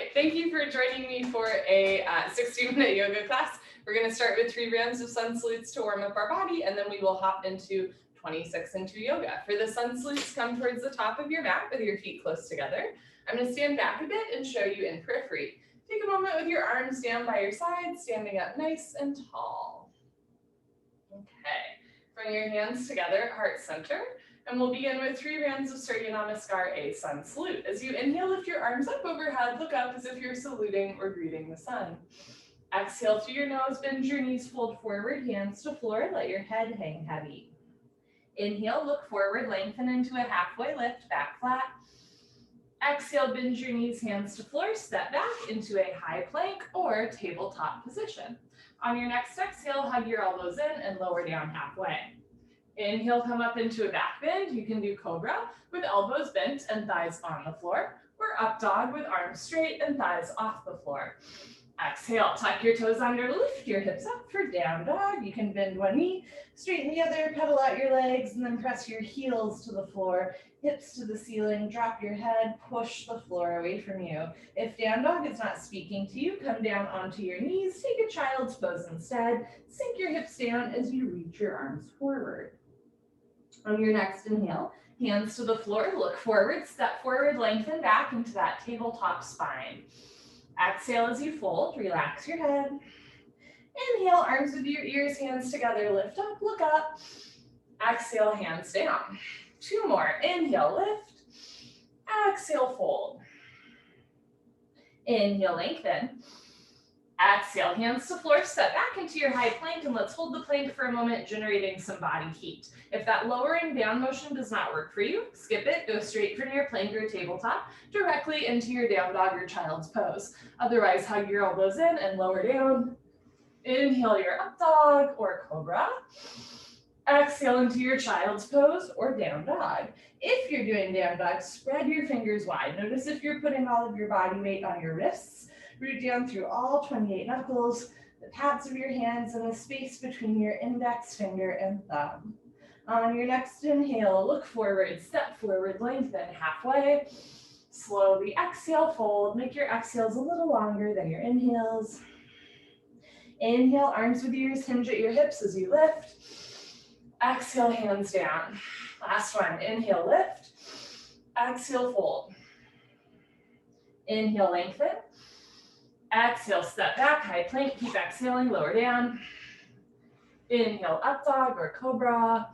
right, thank you for joining me for a 60-minute yoga class. We're going to start with 3 rounds of sun salutes to warm up our body, and then we will hop into 26 into yoga. For the sun salutes, come towards the top of your mat with your feet close together. I'm going to stand back a bit and show you in periphery. Take a moment with your arms down by your sides, standing up nice and tall. Okay, bring your hands together, heart center. And we'll begin with 3 rounds of Surya Namaskar, a sun salute. As you inhale, lift your arms up overhead, look up as if you're saluting or greeting the sun. Exhale through your nose, bend your knees, fold forward, hands to floor, let your head hang heavy. Inhale, look forward, lengthen into a halfway lift, back flat. Exhale, bend your knees, hands to floor, step back into a high plank or tabletop position. On your next exhale, hug your elbows in and lower down halfway. Inhale, come up into a back bend. You can do cobra with elbows bent and thighs on the floor, or up dog with arms straight and thighs off the floor. Exhale, tuck your toes under, lift your hips up for down dog. You can bend one knee, straighten the other, pedal out your legs, and then press your heels to the floor, hips to the ceiling, drop your head, push the floor away from you. If down dog is not speaking to you, come down onto your knees, take a child's pose instead. Sink your hips down as you reach your arms forward. On your next inhale, hands to the floor, look forward, step forward, lengthen back into that tabletop spine. Exhale as you fold, relax your head. Inhale, arms with your ears, hands together, lift up, look up. Exhale, hands down. 2 more, inhale, lift. Exhale, fold. Inhale, lengthen. Exhale, hands to floor, step back into your high plank, and let's hold the plank for a moment, generating some body heat. If that lowering down motion does not work for you, skip it, go straight from your plank or tabletop, directly into your down dog or child's pose. Otherwise, hug your elbows in and lower down. Inhale your up dog or cobra. Exhale into your child's pose or down dog. If you're doing down dog, spread your fingers wide. Notice if you're putting all of your body weight on your wrists. Root down through all 28 knuckles, the pads of your hands, and the space between your index finger and thumb. On your next inhale, look forward, step forward, lengthen halfway. Slowly exhale, fold. Make your exhales a little longer than your inhales. Inhale, arms with ears, hinge at your hips as you lift. Exhale, hands down. Last one, inhale, lift. Exhale, fold. Inhale, lengthen. Exhale, step back, high plank, keep exhaling, lower down. Inhale, up dog or cobra.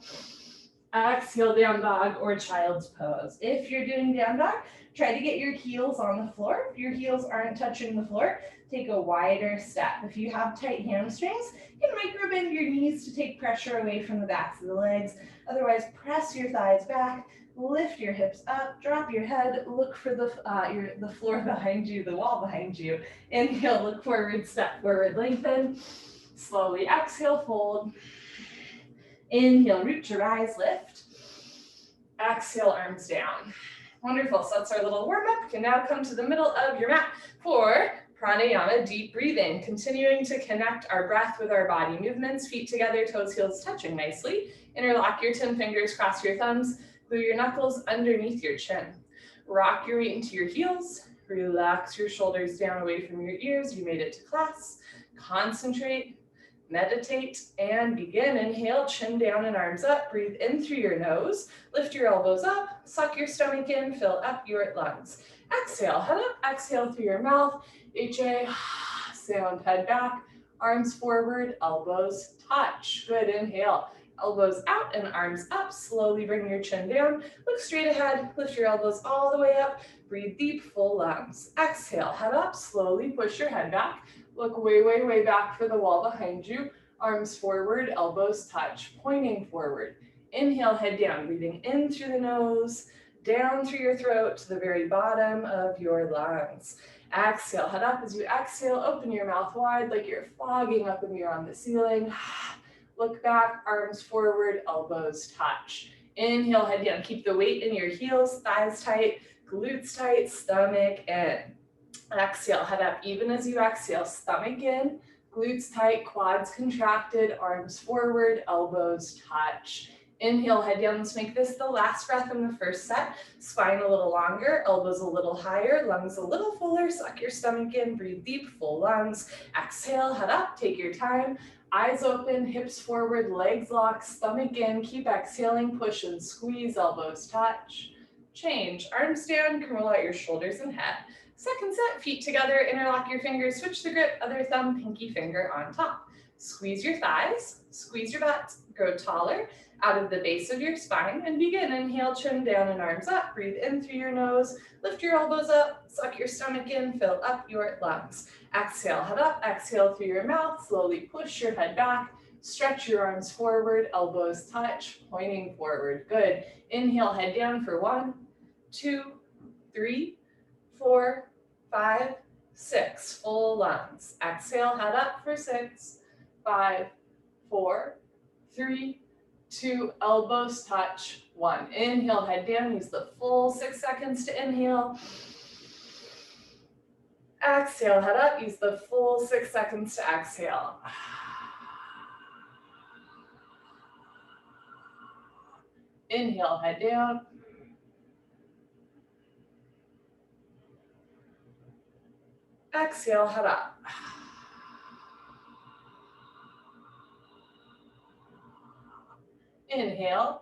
Exhale, down dog or child's pose. If you're doing down dog, try to get your heels on the floor. If your heels aren't touching the floor, take a wider step. If you have tight hamstrings, you can micro bend your knees to take pressure away from the backs of the legs. Otherwise, press your thighs back. Lift your hips up, drop your head, look for the floor behind you, the wall behind you. Inhale, look forward, step forward, lengthen. Slowly exhale, fold. Inhale, root to rise, lift. Exhale, arms down. Wonderful, so that's our little warm up. You can now come to the middle of your mat for pranayama, deep breathing, continuing to connect our breath with our body movements, feet together, toes, heels touching nicely. Interlock your 10 fingers, cross your thumbs. Glue your knuckles underneath your chin. Rock your weight into your heels. Relax your shoulders down away from your ears. You made it to class. Concentrate, meditate, and begin. Inhale, chin down and arms up. Breathe in through your nose. Lift your elbows up. Suck your stomach in. Fill up your lungs. Exhale, head up. Exhale through your mouth. HA, sound, head back. Arms forward, elbows touch. Good, inhale. Elbows out and arms up. Slowly bring your chin down. Look straight ahead. Lift your elbows all the way up. Breathe deep, full lungs. Exhale, head up. Slowly push your head back. Look way, way, way back for the wall behind you. Arms forward, elbows touch, pointing forward. Inhale, head down. Breathing in through the nose, down through your throat to the very bottom of your lungs. Exhale, head up. As you exhale, open your mouth wide like you're fogging up a mirror on the ceiling. Look back, arms forward, elbows touch. Inhale, head down. Keep the weight in your heels, thighs tight, glutes tight, stomach in. Exhale, head up. Even as you exhale, stomach in, glutes tight, quads contracted, arms forward, elbows touch. Inhale, head down. Let's make this the last breath in the first set. Spine a little longer, elbows a little higher, lungs a little fuller. Suck your stomach in, breathe deep, full lungs. Exhale, head up, take your time. Eyes open, hips forward, legs locked, stomach in. Keep exhaling, push and squeeze, elbows touch. Change, arms down, can roll out your shoulders and head. Second set, feet together, interlock your fingers, switch the grip, other thumb, pinky finger on top. Squeeze your thighs, squeeze your butt, grow taller out of the base of your spine, and begin. Inhale, chin down and arms up. Breathe in through your nose, lift your elbows up, suck your stomach in, fill up your lungs. Exhale, head up, exhale through your mouth, slowly push your head back, stretch your arms forward, elbows touch, pointing forward. Good. Inhale, head down for 1, 2, 3, 4, 5, 6. Full lungs. Exhale, head up for 6, 5, 4, 3, 2, elbows touch, 1. Inhale, head down, use the full 6 seconds to inhale. Exhale, head up, use the full 6 seconds to exhale. Inhale, head down. Exhale, head up. Inhale.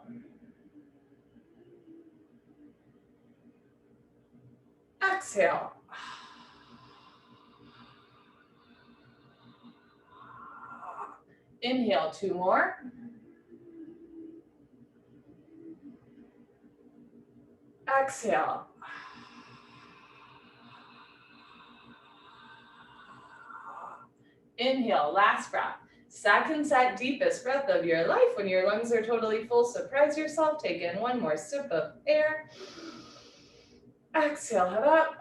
Exhale. Inhale, 2 more. Exhale. Inhale, last breath. Second set, deepest breath of your life. When your lungs are totally full, surprise yourself. Take in 1 more sip of air. Exhale, head up.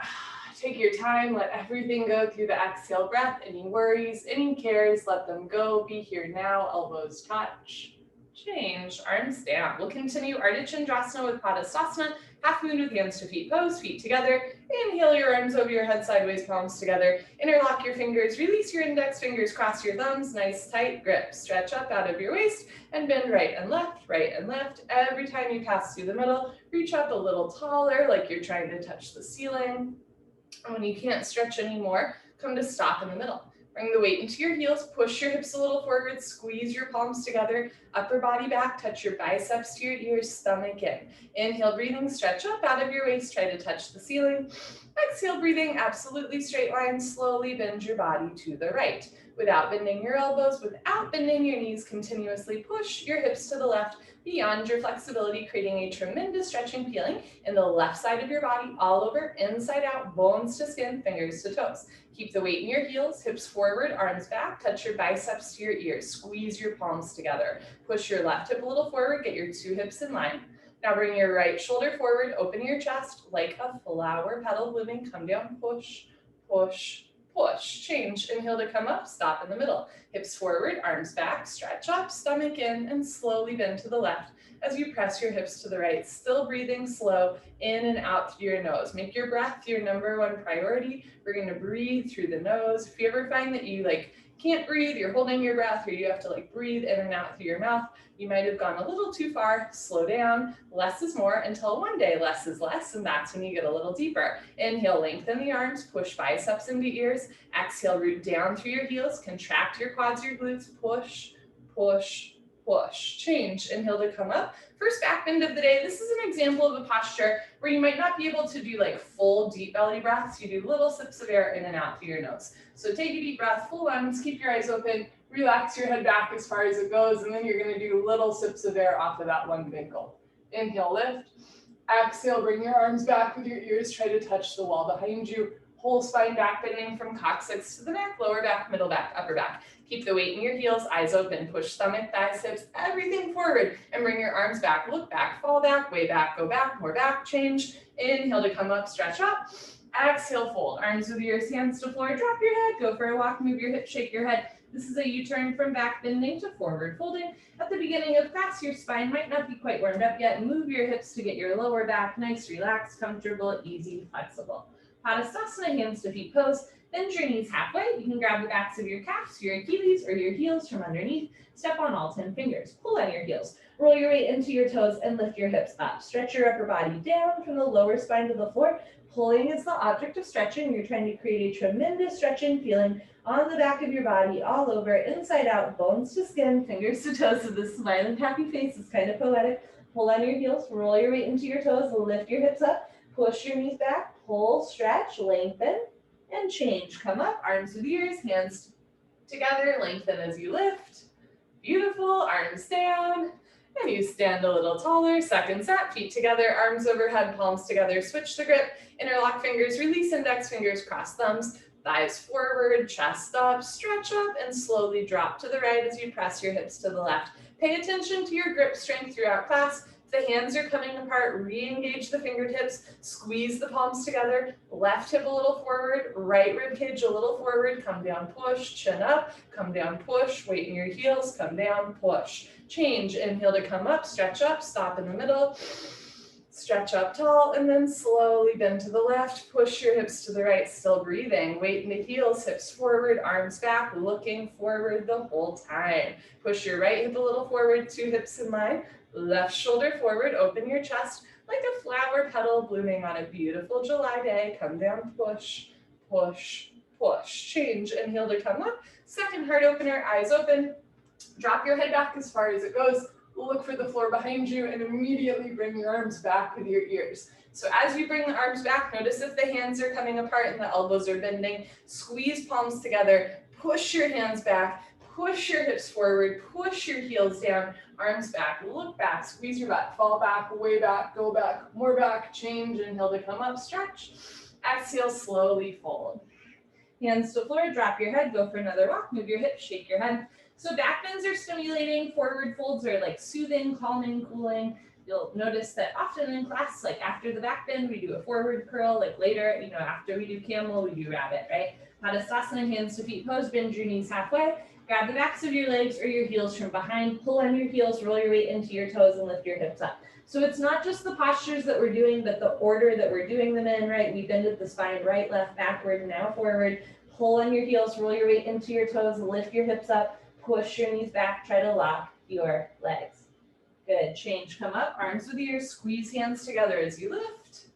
Take your time, let everything go through the exhale breath. Any worries, any cares, let them go. Be here now, elbows touch. Change, arms down. We'll continue Ardha Chandrasana with Padasana, half moon with hands to feet pose, feet together. Inhale your arms over your head, sideways, palms together. Interlock your fingers, release your index fingers, cross your thumbs, nice tight grip. Stretch up out of your waist and bend right and left, right and left. Every time you pass through the middle, reach up a little taller like you're trying to touch the ceiling. And when you can't stretch anymore, come to stop in the middle. Bring the weight into your heels, push your hips a little forward, squeeze your palms together, upper body back, touch your biceps to your ears, stomach in. Inhale, breathing, stretch up out of your waist, try to touch the ceiling. Exhale, breathing, absolutely straight line, slowly bend your body to the right. Without bending your elbows, without bending your knees, continuously push your hips to the left, beyond your flexibility, creating a tremendous stretching feeling in the left side of your body, all over, inside out, bones to skin, fingers to toes. Keep the weight in your heels, hips forward, arms back, touch your biceps to your ears, squeeze your palms together. Push your left hip a little forward, get your 2 hips in line. Now bring your right shoulder forward, open your chest like a flower petal blooming, come down, push, push, push. Change, inhale to come up, stop in the middle. Hips forward, arms back, stretch up, stomach in, and slowly bend to the left as you press your hips to the right. Still breathing slow, in and out through your nose. Make your breath your #1 priority. We're gonna breathe through the nose. If you ever find that you can't breathe, you're holding your breath, or you have to breathe in and out through your mouth, you might have gone a little too far. Slow down, less is more, until one day less is less, and that's when you get a little deeper. Inhale, lengthen the arms, push biceps into ears. Exhale, root down through your heels, contract your quads, your glutes, push, push, push. Change, inhale to come up. First back bend of the day. This is an example of a posture where you might not be able to do full deep belly breaths. You do little sips of air in and out through your nose. So take a deep breath, full lungs, keep your eyes open, relax your head back as far as it goes, and then you're gonna do little sips of air off of that one big gulp. Inhale, lift. Exhale, bring your arms back with your ears, try to touch the wall behind you. Whole spine back bending from coccyx to the neck, lower back, middle back, upper back. Keep the weight in your heels, eyes open, push stomach, thighs, hips, everything forward, and bring your arms back, look back, fall back, way back, go back, more back, change. Inhale to come up, stretch up. Exhale, fold, arms with your hands to floor, drop your head, go for a walk, move your hips, shake your head. This is a U-turn from back bending to forward folding. At the beginning of class, your spine might not be quite warmed up yet. Move your hips to get your lower back nice, relaxed, comfortable, easy, flexible. Padasana, hands to feet pose. Bend your knees halfway. You can grab the backs of your calves, your Achilles, or your heels from underneath. Step on all 10 fingers. Pull on your heels. Roll your weight into your toes and lift your hips up. Stretch your upper body down from the lower spine to the floor. Pulling is the object of stretching. You're trying to create a tremendous stretching feeling on the back of your body, all over, inside out, bones to skin, fingers to toes. So this smiling happy face is kind of poetic. Pull on your heels, roll your weight into your toes, lift your hips up, push your knees back, pull, stretch, lengthen, and change. Come up, arms with ears, hands together, lengthen as you lift. Beautiful, arms down, and you stand a little taller. Second set, feet together, arms overhead, palms together, switch the grip, interlock fingers, release index fingers, cross thumbs, thighs forward, chest up, stretch up, and slowly drop to the right as you press your hips to the left. Pay attention to your grip strength throughout class. If the hands are coming apart, re-engage the fingertips, squeeze the palms together, left hip a little forward, right rib cage a little forward, come down, push, chin up, come down, push, weight in your heels, come down, push. Change, inhale to come up, stretch up, stop in the middle, stretch up tall, and then slowly bend to the left, push your hips to the right, still breathing. Weight in the heels, hips forward, arms back, looking forward the whole time. Push your right hip a little forward, 2 hips in line, left shoulder forward, open your chest like a flower petal blooming on a beautiful July day. Come down, push, push, push. Change, inhale to come up. Second heart opener, eyes open. Drop your head back as far as it goes. Look for the floor behind you and immediately bring your arms back with your ears. So as you bring the arms back, notice if the hands are coming apart and the elbows are bending. Squeeze palms together, push your hands back, push your hips forward, push your heels down, arms back, look back, squeeze your butt, fall back, way back, go back, more back, change, inhale to come up, stretch. Exhale, slowly fold. Hands to floor, drop your head, go for another walk, move your hips, shake your head. So back bends are stimulating, forward folds are like soothing, calming, cooling. You'll notice that often in class, like after the back bend, we do a forward curl, like later, after we do camel, we do rabbit, right? Padasasana, hands to feet pose, bend your knees halfway. Grab the backs of your legs or your heels from behind, pull on your heels, roll your weight into your toes and lift your hips up. So it's not just the postures that we're doing, but the order that we're doing them in, right? We bended the spine right, left, backward, now forward. Pull on your heels, roll your weight into your toes, lift your hips up, push your knees back, try to lock your legs. Good, change, come up, arms with ears, squeeze hands together as you lift.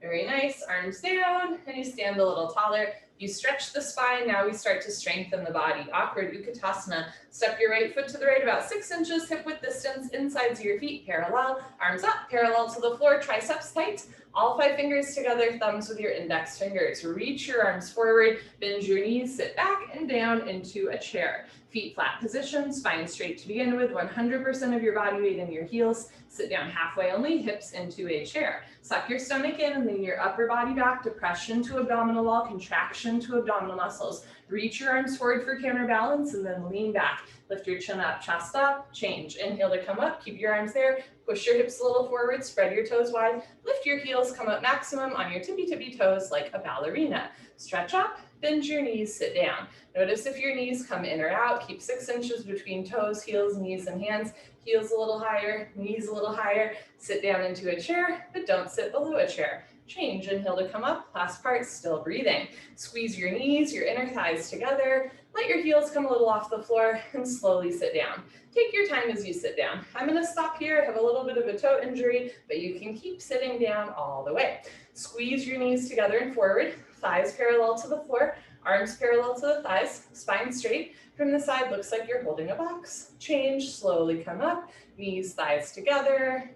Very nice, arms down, and you stand a little taller. You stretch the spine, now we start to strengthen the body. Awkward Utkatasana. Step your right foot to the right about 6 inches, hip width distance, insides of your feet, parallel. Arms up, parallel to the floor, triceps tight. All 5 fingers together, thumbs with your index fingers. Reach your arms forward, bend your knees, sit back and down into a chair. Feet flat position, spine straight to begin with, 100% of your body weight in your heels. Sit down halfway only, hips into a chair. Suck your stomach in and lean your upper body back, depression to abdominal wall, contraction to abdominal muscles. Reach your arms forward for counterbalance and then lean back. Lift your chin up, chest up, change. Inhale to come up, keep your arms there. Push your hips a little forward, spread your toes wide. Lift your heels, come up maximum on your tippy toes like a ballerina. Stretch up, bend your knees, sit down. Notice if your knees come in or out. Keep 6 inches between toes, heels, knees, and hands. Heels a little higher, knees a little higher. Sit down into a chair, but don't sit below a chair. Change, inhale to come up, last part, still breathing. Squeeze your knees, your inner thighs together. Let your heels come a little off the floor and slowly sit down. Take your time as you sit down. I'm gonna stop here, I have a little bit of a toe injury, but you can keep sitting down all the way. Squeeze your knees together and forward, thighs parallel to the floor, arms parallel to the thighs, spine straight. From the side, looks like you're holding a box. Change, slowly come up, knees, thighs together.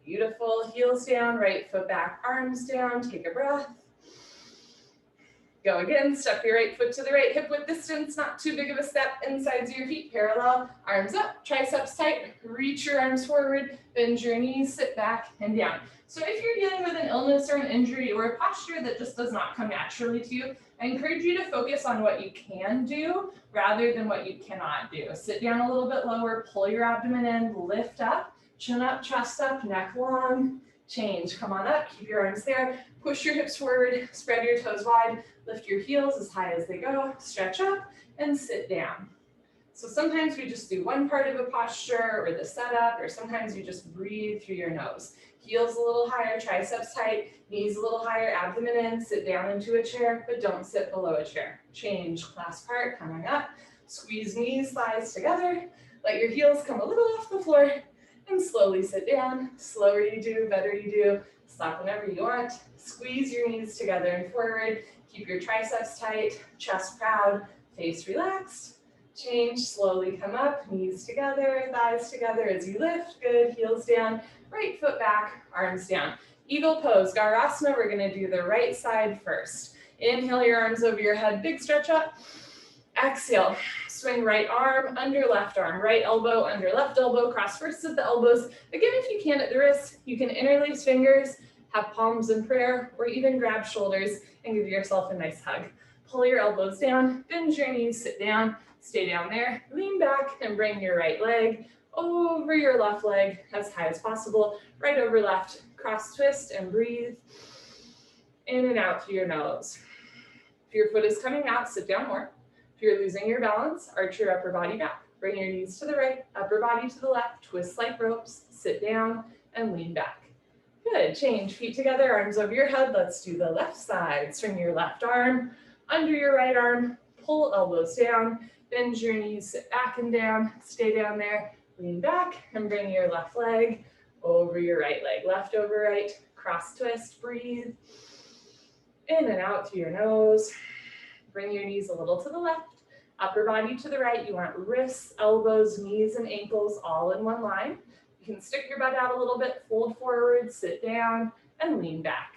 Beautiful, heels down, right foot back, arms down, take a breath. Go again, step your right foot to the right, hip width distance, not too big of a step, insides of your feet, parallel, arms up, triceps tight, reach your arms forward, bend your knees, sit back and down. So if you're dealing with an illness or an injury or a posture that just does not come naturally to you, I encourage you to focus on what you can do rather than what you cannot do. Sit down a little bit lower, pull your abdomen in, lift up, chin up, chest up, neck long, change. Come on up, keep your arms there, push your hips forward, spread your toes wide, lift your heels as high as they go, stretch up and sit down. So sometimes we just do one part of a posture or the setup, or sometimes you just breathe through your nose. Heels a little higher, triceps tight, knees a little higher, abdomen in, sit down into a chair, but don't sit below a chair. Change last part, coming up, squeeze knees, thighs together, let your heels come a little off the floor, and slowly sit down. Slower you do, better you do. Stop whenever you want. Squeeze your knees together and forward. Keep your triceps tight, chest proud, face relaxed. Change, slowly come up, knees together, thighs together as you lift. Good, heels down, right foot back, arms down. Eagle pose, Garasana, we're gonna do the right side first. Inhale your arms over your head, big stretch up. Exhale, swing right arm under left arm, right elbow under left elbow, cross first at the elbows. Again, if you can at the wrists, you can interlace fingers, have palms in prayer, or even grab shoulders and give yourself a nice hug. Pull your elbows down, bend your knees, sit down, stay down there, lean back and bring your right leg over your left leg as high as possible, right over left, cross twist and breathe in and out through your nose. If your foot is coming out, sit down more. If you're losing your balance, arch your upper body back. Bring your knees to the right, upper body to the left, twist like ropes, sit down and lean back. Good, change, feet together, arms over your head. Let's do the left side. Swing your left arm under your right arm, pull elbows down, bend your knees, sit back and down, stay down there, lean back and bring your left leg over your right leg. Left over right, cross twist, breathe in and out through your nose. Bring your knees a little to the left, upper body to the right. You want wrists, elbows, knees, and ankles all in one line. You can stick your butt out a little bit, fold forward, sit down, and lean back.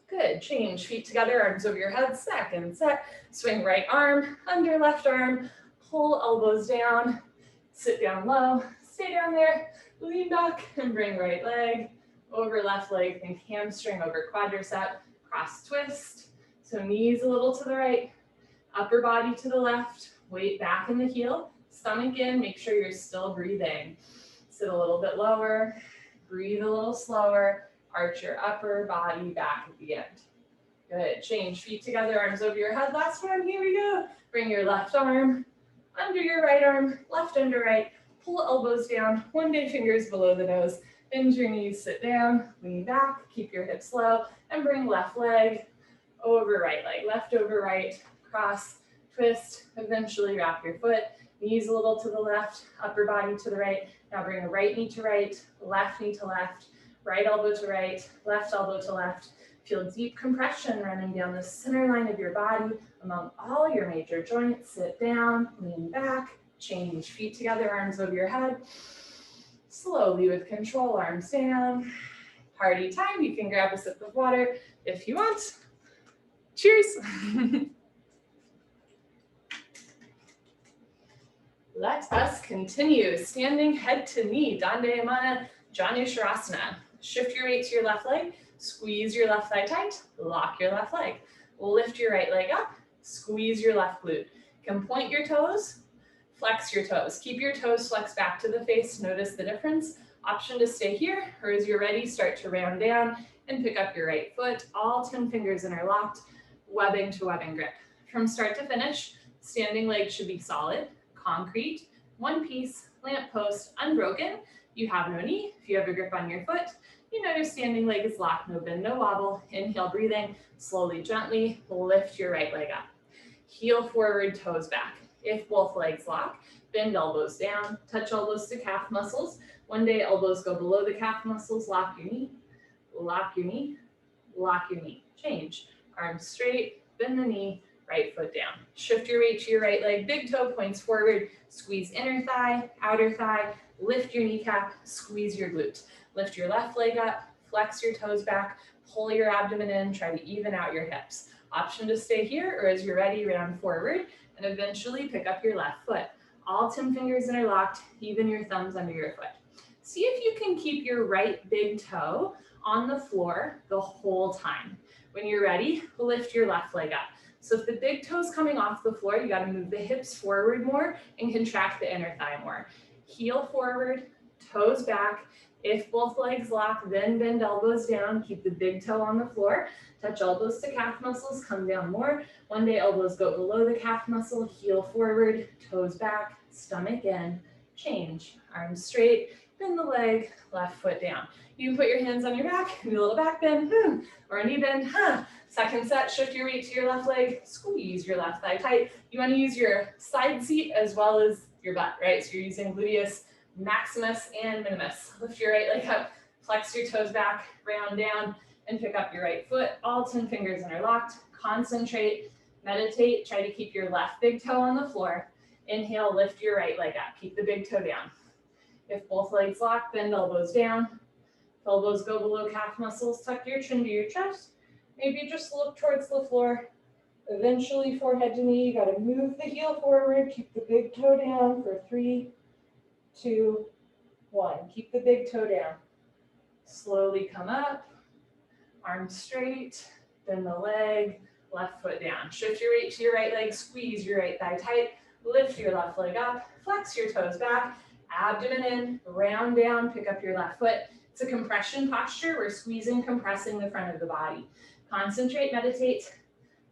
Good, change, feet together, arms over your head, second set. Swing right arm under left arm, pull elbows down, sit down low, stay down there, lean back, and bring right leg over left leg. Think hamstring over quadricep, cross twist. So knees a little to the right, upper body to the left, weight back in the heel, stomach in, make sure you're still breathing. Sit a little bit lower, breathe a little slower, arch your upper body back at the end. Good, change, feet together, arms over your head. Last one, here we go. Bring your left arm under your right arm, left under right, pull elbows down, one day fingers below the nose, bend your knees, sit down, lean back, keep your hips low, and bring left leg over right leg, left over right, cross, twist, eventually wrap your foot, knees a little to the left, upper body to the right. Now bring a right knee to right, left knee to left, right elbow to right, left elbow to left. Feel deep compression running down the center line of your body among all your major joints. Sit down, lean back, change, feet together, arms over your head. Slowly with control, arms down. Party time, you can grab a sip of water if you want. Cheers. Let us continue. Standing head to knee, Dandayamana Janusharasana. Shift your weight to your left leg, squeeze your left thigh tight, lock your left leg. Lift your right leg up, squeeze your left glute. You can point your toes, flex your toes. Keep your toes flexed back to the face. Notice the difference. Option to stay here, or as you're ready, start to round down and pick up your right foot. All 10 fingers interlocked, webbing to webbing grip. From start to finish, standing leg should be solid, concrete, one piece, lamp post, unbroken. You have no knee. If you have a grip on your foot, you know your standing leg is locked, no bend, no wobble. Inhale, breathing, slowly, gently, lift your right leg up. Heel forward, toes back. If both legs lock, bend elbows down, touch elbows to calf muscles. One day, elbows go below the calf muscles, lock your knee, lock your knee, lock your knee. Change, arms straight, bend the knee, right foot down. Shift your weight to your right leg, big toe points forward, squeeze inner thigh, outer thigh, lift your kneecap, squeeze your glute. Lift your left leg up, flex your toes back, pull your abdomen in, try to even out your hips. Option to stay here, or as you're ready, round forward, and eventually pick up your left foot. All 10 fingers interlocked, even your thumbs under your foot. See if you can keep your right big toe on the floor the whole time. When you're ready, lift your left leg up. So if the big toe's coming off the floor, you gotta move the hips forward more and contract the inner thigh more. Heel forward, toes back, If both legs lock, then bend elbows down. Keep the big toe on the floor. Touch elbows to calf muscles, come down more. One day elbows go below the calf muscle, heel forward, toes back, stomach in. Change. Arms straight, bend the leg, left foot down. You can put your hands on your back, do a little back bend, or a knee bend. Second set, shift your weight to your left leg, squeeze your left thigh tight. You want to use your side seat as well as your butt, right? So you're using gluteus maximus and minimus. Lift your right leg up, flex your toes back, round down, and pick up your right foot. All 10 fingers interlocked. Concentrate, meditate, try to keep your left big toe on the floor. Inhale, lift your right leg up. Keep the big toe down. If both legs lock, bend elbows down. If elbows go below calf muscles, tuck your chin to your chest. Maybe just look towards the floor. Eventually, forehead to knee. You got to move the heel forward. Keep the big toe down for 3, 2, 1. Keep the big toe down. Slowly come up. Arms straight. Bend the leg. Left foot down. Shift your weight to your right leg. Squeeze your right thigh tight. Lift your left leg up. Flex your toes back. Abdomen in. Round down. Pick up your left foot. It's a compression posture. We're squeezing, compressing the front of the body. Concentrate, meditate.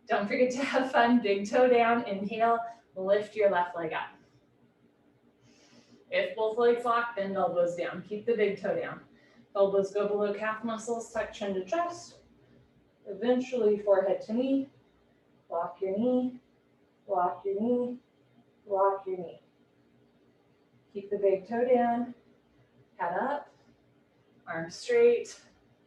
Don't forget to have fun. Big toe down. Inhale. Lift your left leg up. If both legs lock, bend elbows down. Keep the big toe down. Elbows go below calf muscles. Tuck chin to chest. Eventually, forehead to knee. Lock your knee. Lock your knee. Lock your knee. Keep the big toe down. Head up. Arms straight.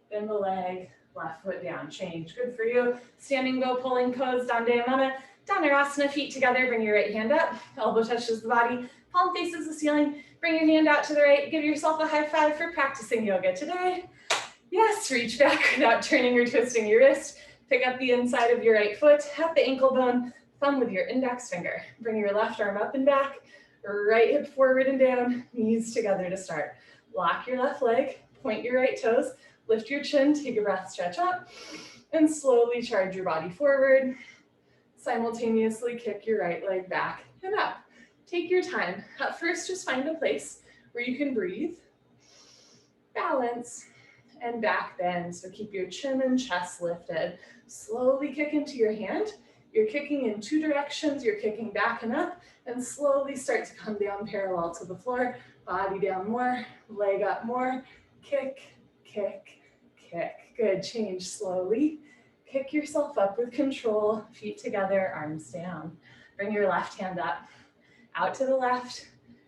Bend the leg. Left foot down. Change. Good for you. Standing bow, pulling pose. Dandayamana. Dhanurasana. Feet together. Bring your right hand up. Elbow touches the body. Palm faces the ceiling. Bring your hand out to the right. Give yourself a high five for practicing yoga today. Yes, reach back without turning or twisting your wrist. Pick up the inside of your right foot at the ankle bone. Thumb with your index finger. Bring your left arm up and back. Right hip forward and down. Knees together to start. Lock your left leg. Point your right toes. Lift your chin. Take a breath. Stretch up. And slowly charge your body forward. Simultaneously kick your right leg back and up. Take your time. At first, just find a place where you can breathe, balance, and back bend. So keep your chin and chest lifted. Slowly kick into your hand. You're kicking in 2 directions. You're kicking back and up, and slowly start to come down parallel to the floor. Body down more, leg up more. Kick, kick, kick. Good. Change slowly. Kick yourself up with control. Feet together, arms down. Bring your left hand up. Out to the left,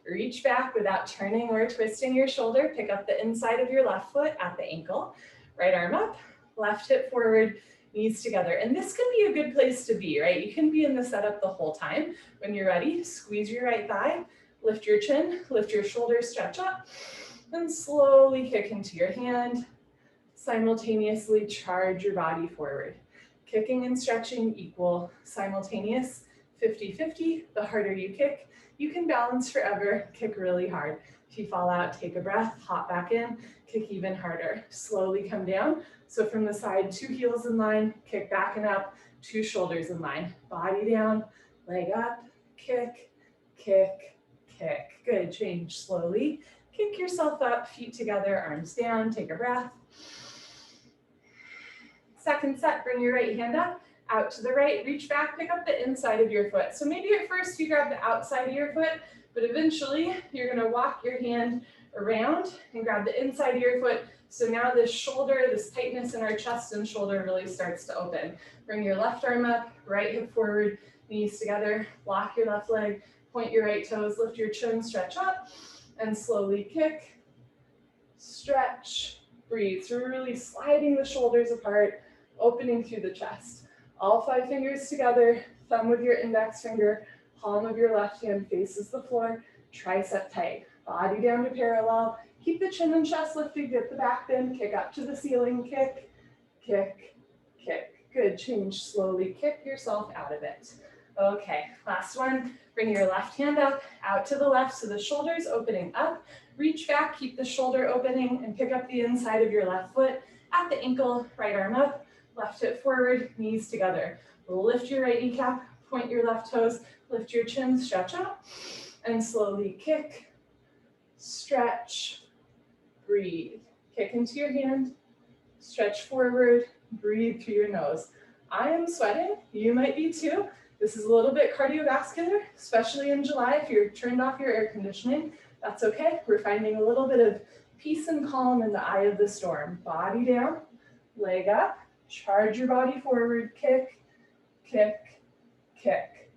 reach back without turning or twisting your shoulder. Pick up the inside of your left foot at the ankle. Right arm up, left hip forward, knees together. And this can be a good place to be, right? You can be in the setup the whole time. When you're ready, squeeze your right thigh, lift your chin, lift your shoulders, stretch up, and slowly kick into your hand. Simultaneously charge your body forward. Kicking and stretching equal, simultaneous, 50-50. The harder you kick, you can balance forever, kick really hard. If you fall out, take a breath, hop back in, kick even harder. Slowly come down. So from the side, 2 heels in line, kick back and up, 2 shoulders in line. Body down, leg up, kick, kick, kick. Good, change slowly. Kick yourself up, feet together, arms down, take a breath. Second set, bring your right hand up. Out to the right, reach back, pick up the inside of your foot. So maybe at first you grab the outside of your foot, but eventually you're gonna walk your hand around and grab the inside of your foot. So now this shoulder, this tightness in our chest and shoulder really starts to open. Bring your left arm up, right hip forward, knees together, lock your left leg, point your right toes, lift your chin, stretch up, and slowly kick, stretch, breathe. So we're really sliding the shoulders apart, opening through the chest. All 5 fingers together, thumb with your index finger, palm of your left hand faces the floor, tricep tight, body down to parallel. Keep the chin and chest lifted, get the back bend, kick up to the ceiling, kick, kick, kick. Good, change slowly, kick yourself out of it. Okay, last one. Bring your left hand up, out to the left, so the shoulder's opening up. Reach back, keep the shoulder opening, and pick up the inside of your left foot at the ankle, right arm up. Left hip forward, knees together. Lift your right kneecap, point your left toes, lift your chin, stretch up, and slowly kick, stretch, breathe. Kick into your hand, stretch forward, breathe through your nose. I am sweating, you might be too. This is a little bit cardiovascular, especially in July if you're turned off your air conditioning. That's okay, we're finding a little bit of peace and calm in the eye of the storm. Body down, leg up, charge your body forward, kick, kick, kick.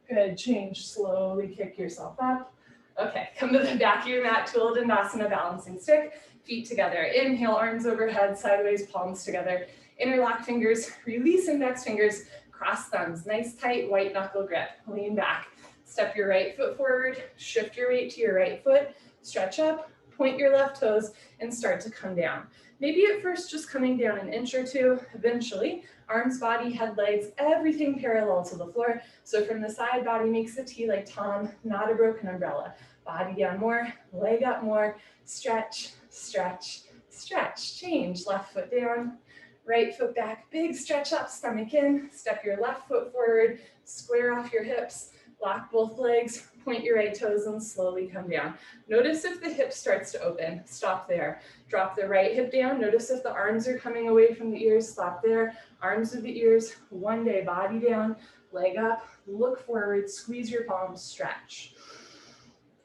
Good, change, slowly kick yourself up. Okay, come to the back of your mat, Tula Dandasana, balancing stick, feet together. Inhale, arms overhead, sideways, palms together. Interlock fingers, release index fingers, cross thumbs, nice tight white knuckle grip. Lean back, step your right foot forward, shift your weight to your right foot, stretch up, point your left toes, and start to come down. Maybe at first just coming down an inch or two, eventually, arms, body, head, legs, everything parallel to the floor. So from the side, body makes a T like Tom, not a broken umbrella. Body down more, leg up more, stretch, stretch, stretch. Change, left foot down, right foot back, big stretch up, stomach in, step your left foot forward, square off your hips, lock both legs, point your right toes and slowly come down. Notice if the hip starts to open, stop there. Drop the right hip down, notice if the arms are coming away from the ears, stop there. Arms of the ears, one day, body down, leg up, look forward, squeeze your palms, stretch.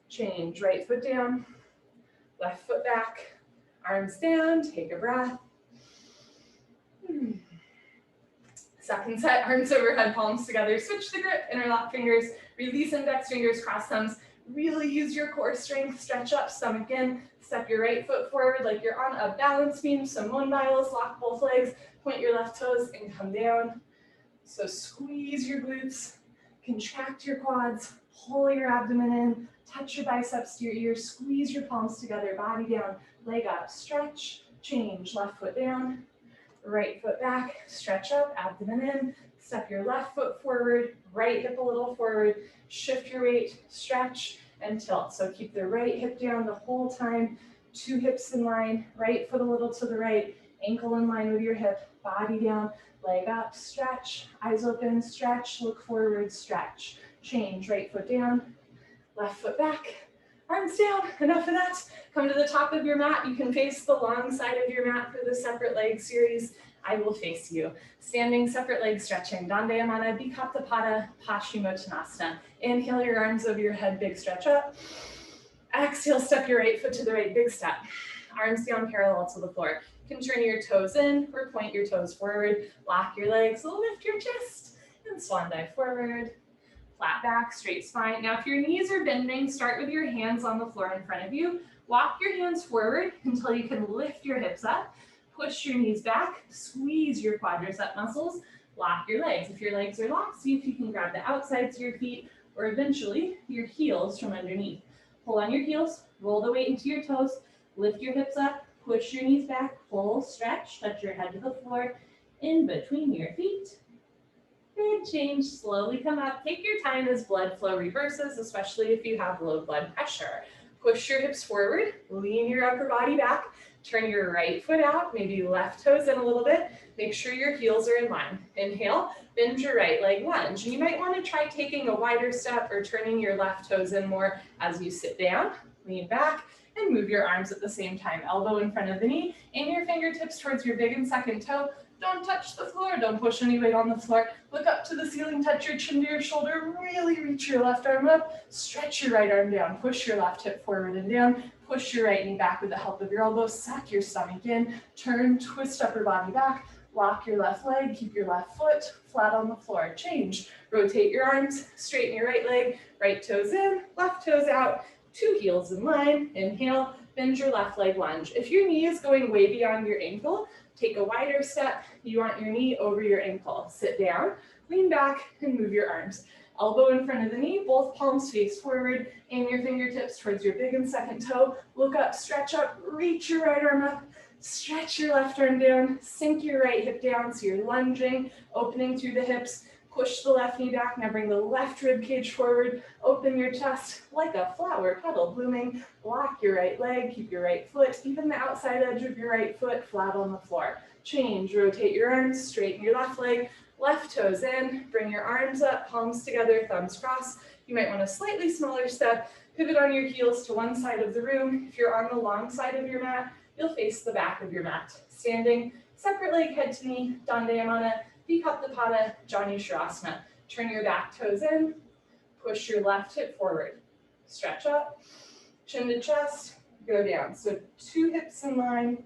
Change, right foot down, left foot back, arms down, take a breath. Second set, arms overhead, palms together, switch the grip, interlock fingers, release index fingers, cross thumbs. Really use your core strength, stretch up, stomach in, step your right foot forward like you're on a balance beam, so mondials, lock both legs, point your left toes and come down. So squeeze your glutes, contract your quads, pull your abdomen in, touch your biceps to your ears, squeeze your palms together, body down, leg up, stretch, change, left foot down, right foot back, stretch up, abdomen in, step your left foot forward, right hip a little forward, shift your weight, stretch, and tilt. So keep the right hip down the whole time, two hips in line, right foot a little to the right, ankle in line with your hip, body down, leg up, stretch, eyes open, stretch, look forward, stretch, change, right foot down, left foot back, arms down. Enough of that. Come to the top of your mat. You can face the long side of your mat for the separate leg series. I will face you. Standing separate leg stretching. Dandayamana, Bikram, Paschimottanasana. Inhale your arms over your head, big stretch up. Exhale, step your right foot to the right, big step. Arms down parallel to the floor. You can turn your toes in or point your toes forward. Lock your legs, lift your chest, and swan dive forward. Flat back, straight spine. Now, if your knees are bending, start with your hands on the floor in front of you. Walk your hands forward until you can lift your hips up. Push your knees back, squeeze your quadricep muscles, lock your legs. If your legs are locked, see if you can grab the outsides of your feet or eventually your heels from underneath. Pull on your heels, roll the weight into your toes, lift your hips up, push your knees back, pull, stretch, touch your head to the floor, in between your feet. Good, change, slowly come up. Take your time as blood flow reverses, especially if you have low blood pressure. Push your hips forward, lean your upper body back, turn your right foot out, maybe left toes in a little bit. Make sure your heels are in line. Inhale, bend your right leg, lunge. And you might want to try taking a wider step or turning your left toes in more as you sit down. Lean back and move your arms at the same time. Elbow in front of the knee and your fingertips towards your big and second toe. Don't touch the floor, don't push any weight on the floor. Look up to the ceiling, touch your chin to your shoulder, really reach your left arm up, stretch your right arm down, push your left hip forward and down, push your right knee back with the help of your elbow, suck your stomach in, turn, twist upper body back, lock your left leg, keep your left foot flat on the floor. Change, rotate your arms, straighten your right leg, right toes in, left toes out, two heels in line, inhale, bend your left leg, lunge. If your knee is going way beyond your ankle, take a wider step. You want your knee over your ankle. Sit down, lean back, and move your arms. Elbow in front of the knee, both palms face forward, and your fingertips towards your big and second toe. Look up, stretch up, reach your right arm up, stretch your left arm down, sink your right hip down so you're lunging, opening through the hips. Push the left knee back, now bring the left rib cage forward, open your chest like a flower petal blooming, lock your right leg, keep your right foot, even the outside edge of your right foot flat on the floor. Change, rotate your arms, straighten your left leg, left toes in, bring your arms up, palms together, thumbs crossed. You might want a slightly smaller step, Pivot on your heels to one side of the room. If you're on the long side of your mat, you'll face the back of your mat. Standing, separate leg, head to knee, Dandayamana, Vikaptapada, Janu Shavasana. Turn your back toes in, push your left hip forward. Stretch up, chin to chest, go down. So 2 hips in line,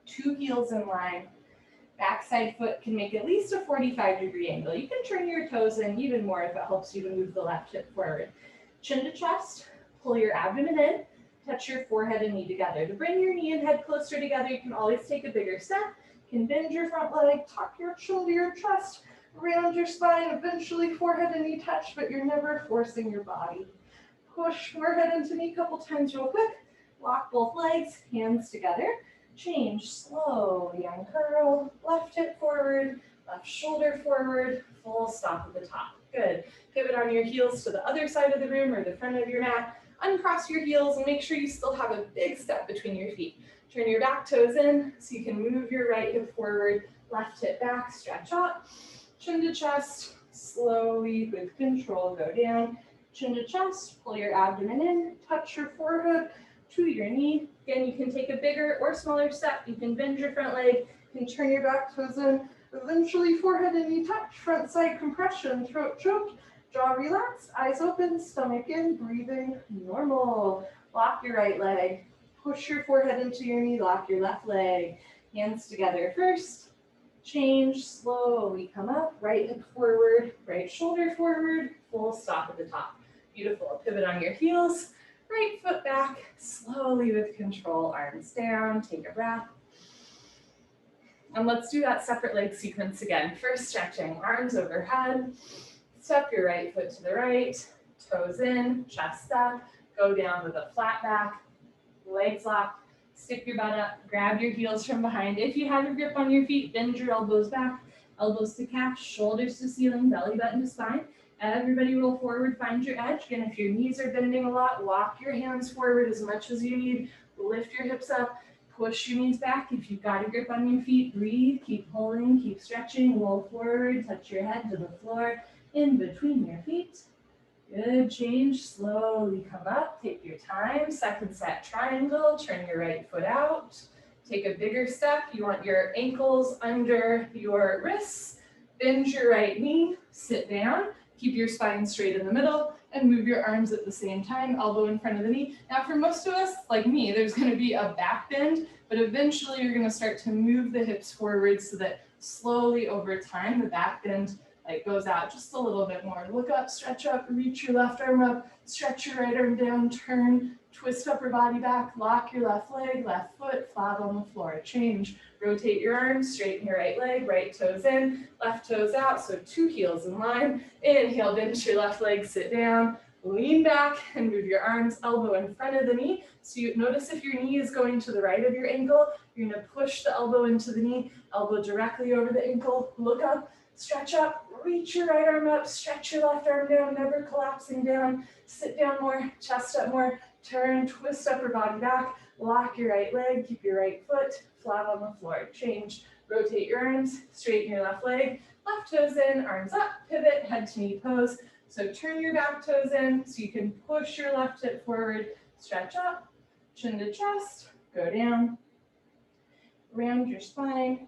2 heels in line. Backside foot can make at least a 45-degree angle. You can turn your toes in even more if it helps you to move the left hip forward. Chin to chest, pull your abdomen in, touch your forehead and knee together. To bring your knee and head closer together, you can always take a bigger step. You can bend your front leg, tuck your chin to your chest, round your spine, eventually forehead and knee touch, but you're never forcing your body. Push forehead into knee a couple times real quick. Lock both legs, hands together. Change, slowly uncurl, left hip forward, left shoulder forward, full stop at the top. Good. Pivot on your heels to the other side of the room or the front of your mat. Uncross your heels and make sure you still have a big step between your feet. Turn your back toes in so you can move your right hip forward, left hip back, stretch up, chin to chest, slowly with control, go down, chin to chest, pull your abdomen in, touch your forehead to your knee. Again, you can take a bigger or smaller step. You can bend your front leg, you can turn your back toes in, eventually forehead and knee touch, front side compression, throat choked, jaw relaxed, eyes open, stomach in, breathing normal. Lock your right leg, push your forehead into your knee, lock your left leg, hands together first. Change, slowly come up, right hip forward, right shoulder forward, full stop at the top. Beautiful. Pivot on your heels, right foot back, slowly with control, arms down, take a breath. And let's do that separate leg sequence again. First stretching, arms overhead, step your right foot to the right, toes in, chest up, go down with a flat back, legs locked. Stick your butt up, grab your heels from behind. If you have a grip on your feet, bend your elbows back, elbows to calf, shoulders to ceiling, belly button to spine. Everybody roll forward, find your edge. Again, if your knees are bending a lot, walk your hands forward as much as you need. Lift your hips up, push your knees back. If you've got a grip on your feet, breathe, keep holding, keep stretching, roll forward, touch your head to the floor, in between your feet. Good, change, slowly come up, take your time, second set triangle, turn your right foot out, take a bigger step, you want your ankles under your wrists, bend your right knee, sit down, keep your spine straight in the middle, and move your arms at the same time, elbow in front of the knee. Now for most of us, like me, there's gonna be a back bend, but eventually you're gonna start to move the hips forward so that slowly over time, the back bend goes out just a little bit more. Look up, stretch up, reach your left arm up, stretch your right arm down, turn, twist upper body back, lock your left leg, left foot, flat on the floor. Change, rotate your arms, straighten your right leg, right toes in, left toes out, so 2 heels in line. Inhale, bend your left leg, sit down, lean back and move your arms, elbow in front of the knee. So you notice if your knee is going to the right of your ankle, you're gonna push the elbow into the knee, elbow directly over the ankle, look up, stretch up, reach your right arm up, stretch your left arm down, never collapsing down, sit down more, chest up more, turn, twist upper body back, lock your right leg, keep your right foot flat on the floor. Change, rotate your arms, straighten your left leg, left toes in, arms up, pivot, head to knee pose. So turn your back toes in so you can push your left hip forward, stretch up, chin to chest, go down, round your spine,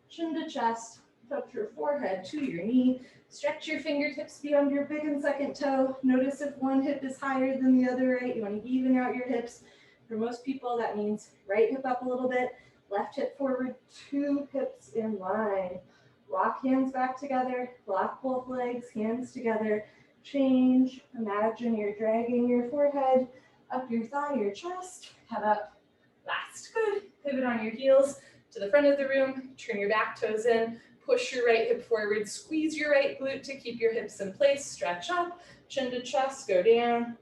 chin to chest, touch your forehead to your knee, stretch your fingertips beyond your big and second toe. Notice if one hip is higher than the other, right? You want to even out your hips. For most people, that means right hip up a little bit, left hip forward, 2 hips in line. Lock hands back together, lock both legs, hands together. Change, imagine you're dragging your forehead up your thigh, your chest, head up, last. Good. Pivot on your heels to the front of the room, turn your back toes in, push your right hip forward, squeeze your right glute to keep your hips in place, stretch up, chin to chest, go down.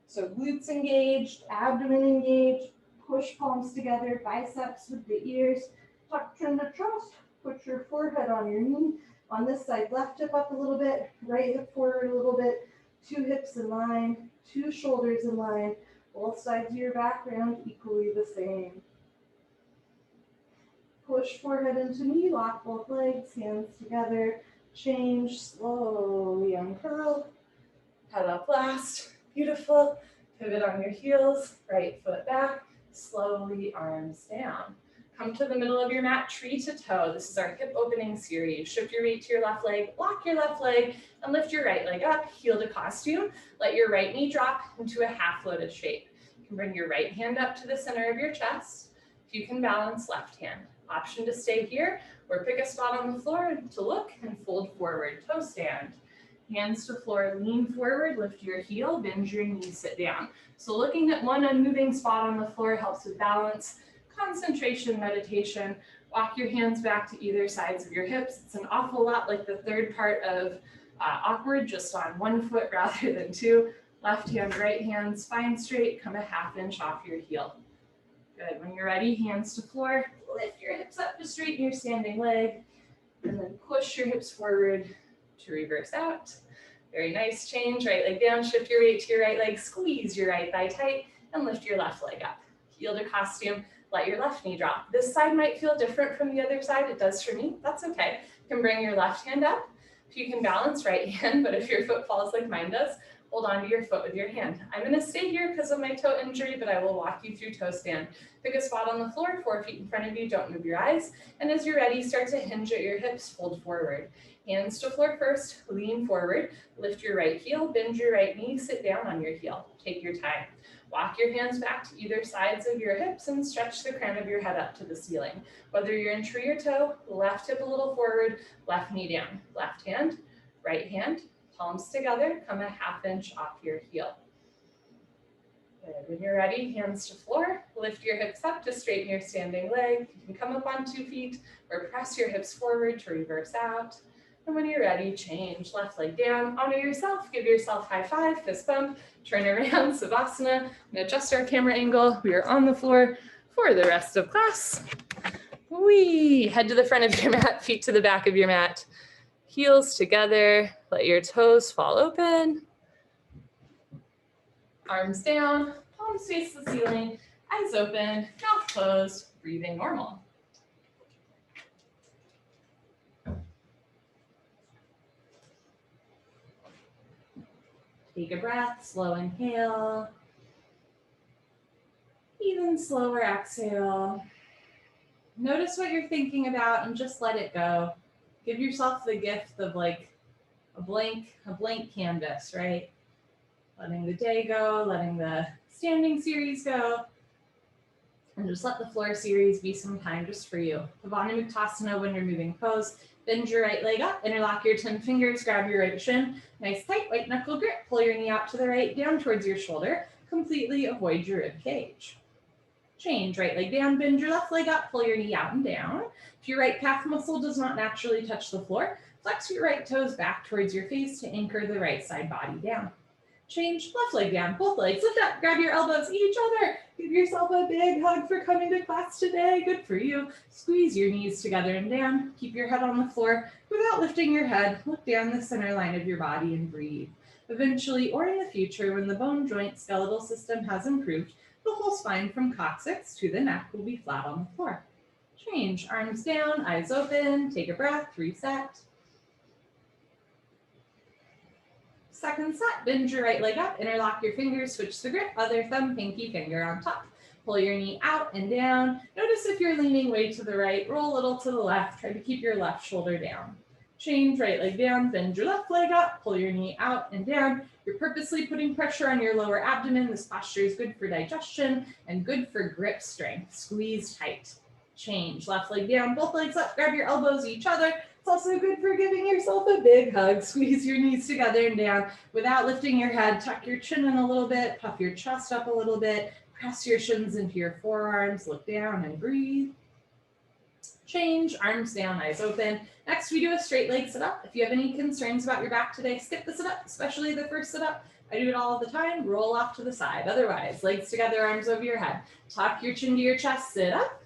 So glutes engaged, abdomen engaged, push palms together, biceps with the ears, tuck chin to chest, put your forehead on your knee. On this side, left hip up a little bit, right hip forward a little bit, 2 hips in line, 2 shoulders in line, both sides of your back round equally the same. Push forehead into knee, lock both legs, hands together, change, slowly uncurl, head up last, beautiful, Pivot on your heels, right foot back, slowly arms down. Come to the middle of your mat, tree to toe. This is our hip opening series. Shift your weight to your left leg, lock your left leg, and lift your right leg up, heel to costume. Let your right knee drop into a half lotus shape. You can bring your right hand up to the center of your chest. If you can balance, left hand. Option to stay here or pick a spot on the floor to look and fold forward, toe stand. Hands to floor, lean forward, lift your heel, bend your knees, sit down. So looking at one unmoving spot on the floor helps with balance, concentration, meditation. Walk your hands back to either sides of your hips. It's an awful lot like the third part of awkward, just on one foot rather than two. Left hand, right hand, spine straight, come a half inch off your heel. Good, when you're ready, hands to floor, lift your hips up to straighten your standing leg, and then push your hips forward to reverse out. Very nice change, right leg down, shift your weight to your right leg, squeeze your right thigh tight, and lift your left leg up. Heel to costume, let your left knee drop. This side might feel different from the other side, it does for me, that's okay. You can bring your left hand up. If you can balance, right hand, but if your foot falls like mine does, hold on to your foot with your hand. I'm gonna stay here because of my toe injury, but I will walk you through toe stand. Pick a spot on the floor, 4 feet in front of you, don't move your eyes. And as you're ready, start to hinge at your hips, fold forward. Hands to floor first, lean forward, lift your right heel, bend your right knee, sit down on your heel. Take your time. Walk your hands back to either sides of your hips and stretch the crown of your head up to the ceiling. Whether you're in tree or toe, left hip a little forward, left knee down. Left hand, right hand, palms together, come a half inch off your heel. Good. When you're ready, hands to floor, lift your hips up to straighten your standing leg. You can come up on 2 feet or press your hips forward to reverse out. And when you're ready, change, left leg down, honor yourself, give yourself high five, fist bump, turn around, Savasana, and adjust our camera angle. We are on the floor for the rest of class. Whee! Head to the front of your mat, feet to the back of your mat, heels together, let your toes fall open. Arms down, palms face the ceiling, eyes open, mouth closed, breathing normal. Take a breath, slow inhale. Even slower exhale. Notice what you're thinking about and just let it go. Give yourself the gift of like a blank canvas, right? Letting the day go, letting the standing series go, and just let the floor series be some time just for you. Pavana Muktasana when you're moving pose. Bend your right leg up, interlock your 10 fingers, grab your right shin. Nice tight white knuckle grip. Pull your knee out to the right, down towards your shoulder. Completely avoid your rib cage. Change, right leg down, bend your left leg up, pull your knee out and down. If your right calf muscle does not naturally touch the floor, flex your right toes back towards your face to anchor the right side body down. Change, left leg down, both legs lift up, grab your elbows, each other. Give yourself a big hug for coming to class today. Good for you. Squeeze your knees together and down. Keep your head on the floor without lifting your head. Look down the center line of your body and breathe. Eventually, or in the future, when the bone joint skeletal system has improved, the whole spine from coccyx to the neck will be flat on the floor. Change, arms down, eyes open, take a breath, reset. Second set, bend your right leg up, interlock your fingers, switch the grip, other thumb, pinky finger on top. Pull your knee out and down. Notice if you're leaning way to the right, roll a little to the left, try to keep your left shoulder down. Change, right leg down, bend your left leg up, pull your knee out and down. You're purposely putting pressure on your lower abdomen. This posture is good for digestion and good for grip strength. Squeeze tight. Change, left leg down, both legs up, grab your elbows each other. It's also good for giving yourself a big hug. Squeeze your knees together and down without lifting your head. Tuck your chin in a little bit, puff your chest up a little bit, press your shins into your forearms, look down and breathe. Change, arms down, eyes open. Next, we do a straight leg sit-up. If you have any concerns about your back today, skip the sit-up, especially the first sit-up. I do it all the time, roll off to the side. Otherwise, legs together, arms over your head. Tuck your chin to your chest, sit up.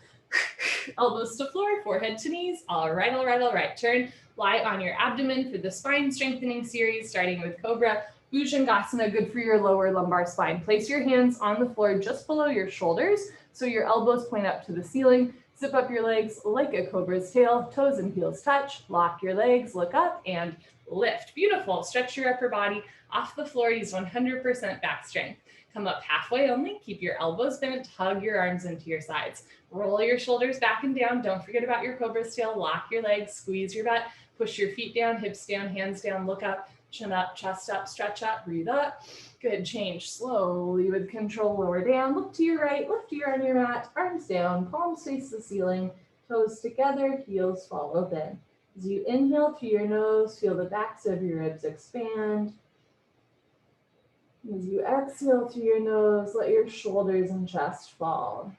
Elbows to floor, forehead to knees. All right, all right, all right. Turn, lie on your abdomen for the spine strengthening series, starting with Cobra. Bhujangasana, good for your lower lumbar spine. Place your hands on the floor just below your shoulders, so your elbows point up to the ceiling. Zip up your legs like a cobra's tail, toes and heels touch. Lock your legs, look up, and lift. Beautiful. Stretch your upper body off the floor. Use 100% back strength. Come up halfway only, keep your elbows bent, hug your arms into your sides. Roll your shoulders back and down. Don't forget about your cobra tail. Lock your legs, squeeze your butt, push your feet down, hips down, hands down, look up, chin up, chest up, stretch up, breathe up. Good, change slowly with control, lower down, look to your right, lift your on your mat, arms down, palms face the ceiling, toes together, heels fall open. As you inhale through your nose, feel the backs of your ribs expand. As you exhale through your nose, let your shoulders and chest fall.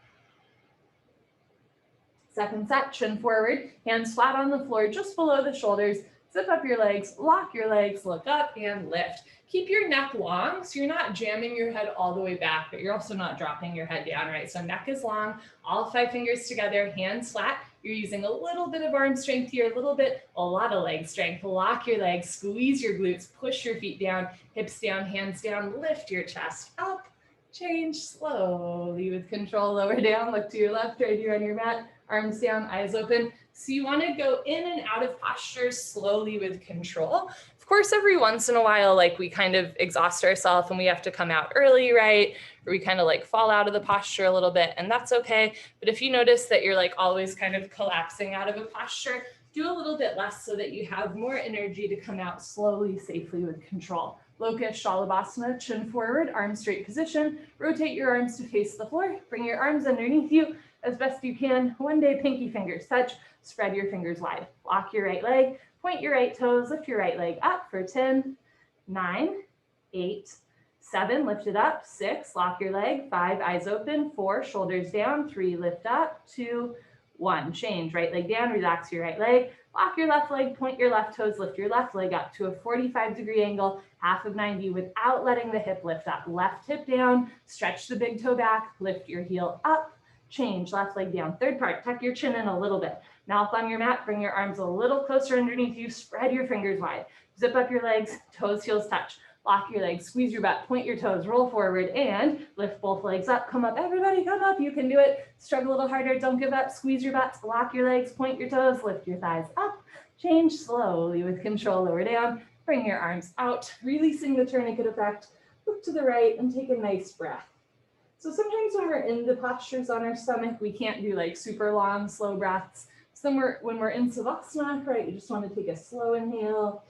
Second set, chin forward, hands flat on the floor just below the shoulders. Zip up your legs, lock your legs, look up and lift. Keep your neck long, so you're not jamming your head all the way back, but you're also not dropping your head down, right? So neck is long, all 5 fingers together, hands flat. You're using a little bit of arm strength here, a lot of leg strength. Lock your legs, squeeze your glutes, push your feet down, hips down, hands down, lift your chest up. Change slowly with control, lower down, look to your left, right here on your mat, arms down, eyes open. So you want to go in and out of postures slowly with control. Of course, every once in a while, like we kind of exhaust ourselves and we have to come out early, right? Or we kind of like fall out of the posture a little bit, and that's okay. But if you notice that you're like always kind of collapsing out of a posture, do a little bit less so that you have more energy to come out slowly, safely with control. Locust Shalabhasana, chin forward, arms straight position. Rotate your arms to face the floor. Bring your arms underneath you as best you can. One day, pinky fingers touch. Spread your fingers wide. Lock your right leg. Point your right toes. Lift your right leg up for 10, 9, 8, 7. Lift it up. 6. Lock your leg. 5. Eyes open. 4. Shoulders down. 3. Lift up. 2, 1. Change. Right leg down. Relax your right leg. Lock your left leg. Point your left toes. Lift your left leg up to a 45-degree angle. Half of 90 without letting the hip lift up. Left hip down. Stretch the big toe back. Lift your heel up. Change. Left leg down. Third part. Tuck your chin in a little bit. Mouth on your mat, bring your arms a little closer underneath you, spread your fingers wide. Zip up your legs, toes, heels touch. Lock your legs, squeeze your butt, point your toes, roll forward, and lift both legs up. Come up, everybody come up, you can do it. Struggle a little harder, don't give up, squeeze your butts, lock your legs, point your toes, lift your thighs up. Change slowly with control, lower down. Bring your arms out, releasing the tourniquet effect. Look to the right and take a nice breath. So sometimes when we're in the postures on our stomach, we can't do like super long, slow breaths. When we're in Savasana, right, you just want to take a slow inhale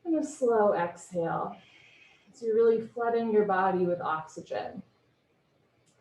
and a slow exhale. So you're really flooding your body with oxygen.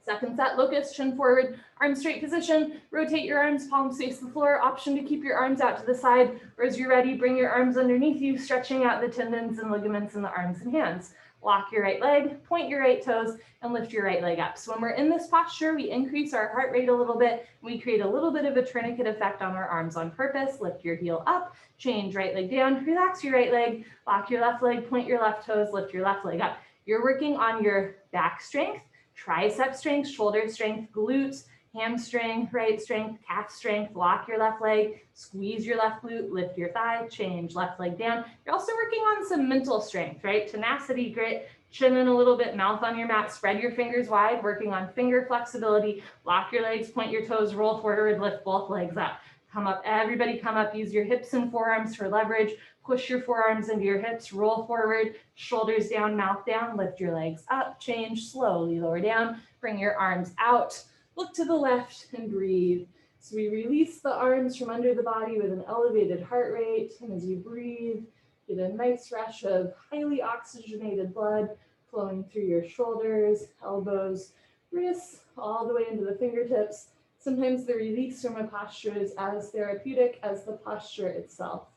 Second set, locust, chin forward, arms straight position. Rotate your arms, palms face the floor. Option to keep your arms out to the side, or as you're ready, bring your arms underneath you, stretching out the tendons and ligaments in the arms and hands. Lock your right leg, point your right toes, and lift your right leg up. So when we're in this posture, we increase our heart rate a little bit. We create a little bit of a tourniquet effect on our arms on purpose. Lift your heel up, change right leg down, relax your right leg, lock your left leg, point your left toes, lift your left leg up. You're working on your back strength, tricep strength, shoulder strength, glutes, hamstring, right strength, calf strength. Lock your left leg, squeeze your left glute, lift your thigh, change left leg down. You're also working on some mental strength, right? Tenacity, grit, chin in a little bit, mouth on your mat, spread your fingers wide, working on finger flexibility. Lock your legs, point your toes, roll forward, lift both legs up. Come up, everybody come up, use your hips and forearms for leverage. Push your forearms into your hips, roll forward, shoulders down, mouth down, lift your legs up, change slowly, lower down, bring your arms out. Look to the left and breathe. So we release the arms from under the body with an elevated heart rate. And as you breathe, get a nice rush of highly oxygenated blood flowing through your shoulders, elbows, wrists, all the way into the fingertips. Sometimes the release from a posture is as therapeutic as the posture itself.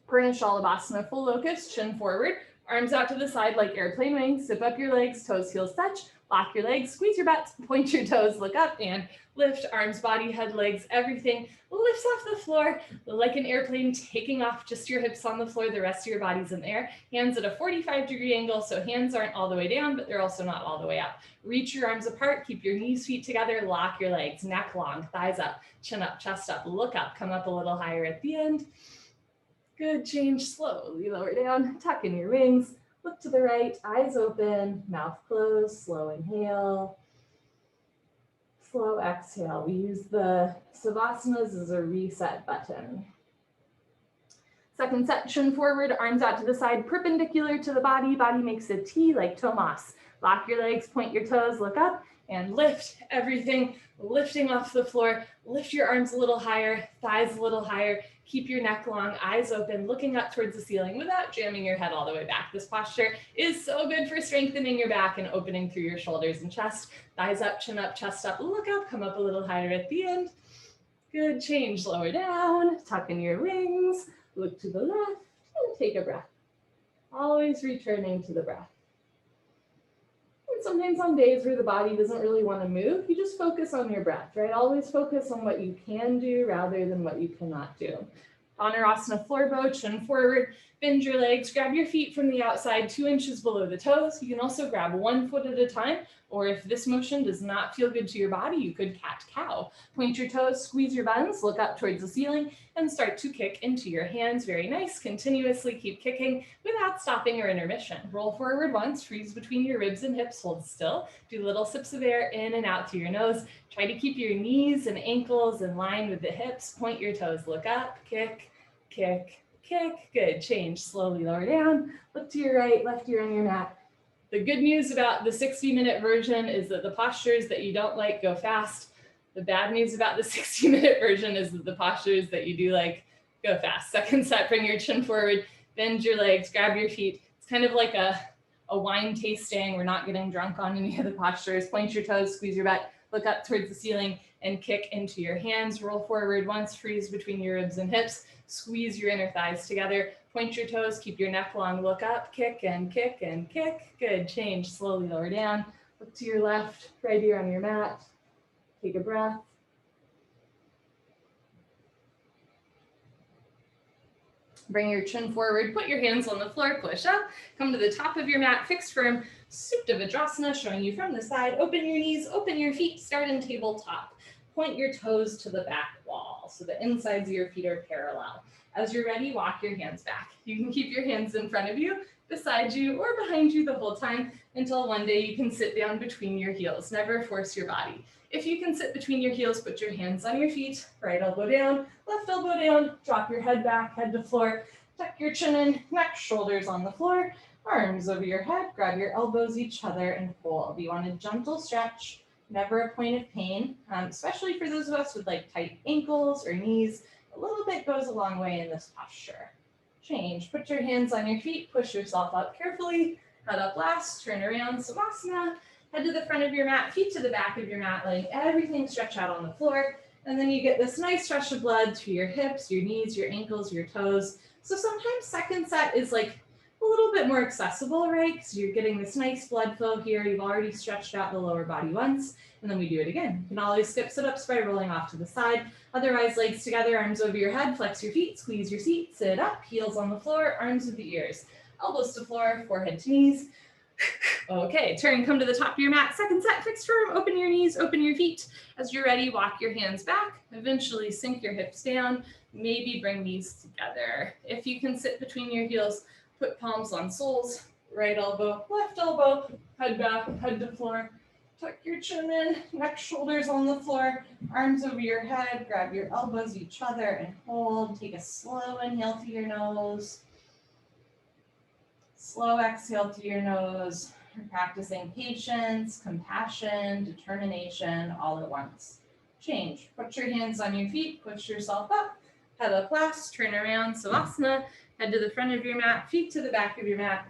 Purna Shalabhasana, full locust, chin forward. Arms out to the side like airplane wings. Zip up your legs, toes, heels touch. Lock your legs, squeeze your butts, point your toes, look up and lift. Arms, body, head, legs, everything lifts off the floor like an airplane taking off. Just your hips on the floor, the rest of your body's in the air. Hands at a 45-degree angle, so hands aren't all the way down, but they're also not all the way up. Reach your arms apart, keep your knees, feet together, lock your legs, neck long, thighs up, chin up, chest up, look up, come up a little higher at the end. Good, change slowly, lower down, tuck in your wings, look to the right, eyes open, mouth closed, slow inhale, slow exhale. We use the Savasanas as a reset button. Second set, chin forward, arms out to the side, perpendicular to the body. Body makes a T like Tomas. Lock your legs, point your toes, look up, and lift everything, lifting off the floor. Lift your arms a little higher, thighs a little higher. Keep your neck long, eyes open, looking up towards the ceiling without jamming your head all the way back. This posture is so good for strengthening your back and opening through your shoulders and chest. Thighs up, chin up, chest up, look up, come up a little higher at the end. Good, change, lower down, tuck in your wings, look to the left, and take a breath. Always returning to the breath. And sometimes on days where the body doesn't really want to move, you just focus on your breath, right? Always focus on what you can do rather than what you cannot do. Dhanurasana floor bow, chin forward, bend your legs, grab your feet from the outside 2 inches below the toes. You can also grab 1 foot at a time, or if this motion does not feel good to your body, you could cat-cow. Point your toes, squeeze your buns, look up towards the ceiling, and start to kick into your hands. Very nice. Continuously keep kicking without stopping or intermission. Roll forward once, freeze between your ribs and hips, hold still. Do little sips of air in and out through your nose. Try to keep your knees and ankles in line with the hips. Point your toes, look up, kick, kick, kick. Good. Change. Slowly lower down. Look to your right, left ear on your mat. The good news about the 60-minute version is that the postures that you don't like go fast. The bad news about the 60-minute version is that the postures that you do like go fast. Second set, bring your chin forward, bend your legs, grab your feet. It's kind of like a wine tasting. We're not getting drunk on any of the postures. Point your toes, squeeze your butt, look up towards the ceiling, and kick into your hands. Roll forward once, freeze between your ribs and hips. Squeeze your inner thighs together. Point your toes, keep your neck long, look up, kick and kick and kick. Good, change, slowly lower down. Look to your left, right ear on your mat. Take a breath. Bring your chin forward, put your hands on the floor, push up, come to the top of your mat, fix firm, Supta Vajrasana, showing you from the side. Open your knees, open your feet, start in tabletop. Point your toes to the back wall, so the insides of your feet are parallel. As you're ready, walk your hands back. You can keep your hands in front of you, beside you, or behind you the whole time until one day you can sit down between your heels. Never force your body. If you can sit between your heels, put your hands on your feet, right elbow down, left elbow down, drop your head back, head to floor, tuck your chin in, neck, shoulders on the floor, arms over your head, grab your elbows each other and hold. You want a gentle stretch, never a point of pain, especially for those of us with like tight ankles or knees. A little bit goes a long way in this posture. Change, put your hands on your feet, push yourself up carefully, head up last, turn around, Savasana, head to the front of your mat, feet to the back of your mat, letting everything stretch out on the floor. And then you get this nice rush of blood to your hips, your knees, your ankles, your toes. So sometimes second set is like a little bit more accessible, right? Because you're getting this nice blood flow here. You've already stretched out the lower body once, and then we do it again. You can always skip sit-ups by rolling off to the side. Otherwise, legs together, arms over your head, flex your feet, squeeze your seat, sit up, heels on the floor, arms with the ears, elbows to floor, forehead to knees. Okay, turn, come to the top of your mat. Second set, fixed firm, open your knees, open your feet. As you're ready, walk your hands back, eventually sink your hips down, maybe bring knees together. If you can sit between your heels, put palms on soles, right elbow, left elbow, head back, head to floor. Tuck your chin in, neck, shoulders on the floor, arms over your head, grab your elbows each other and hold. Take a slow inhale through your nose. Slow exhale through your nose. You're practicing patience, compassion, determination all at once. Change. Put your hands on your feet, push yourself up, head up last, turn around, Savasana, head to the front of your mat, feet to the back of your mat.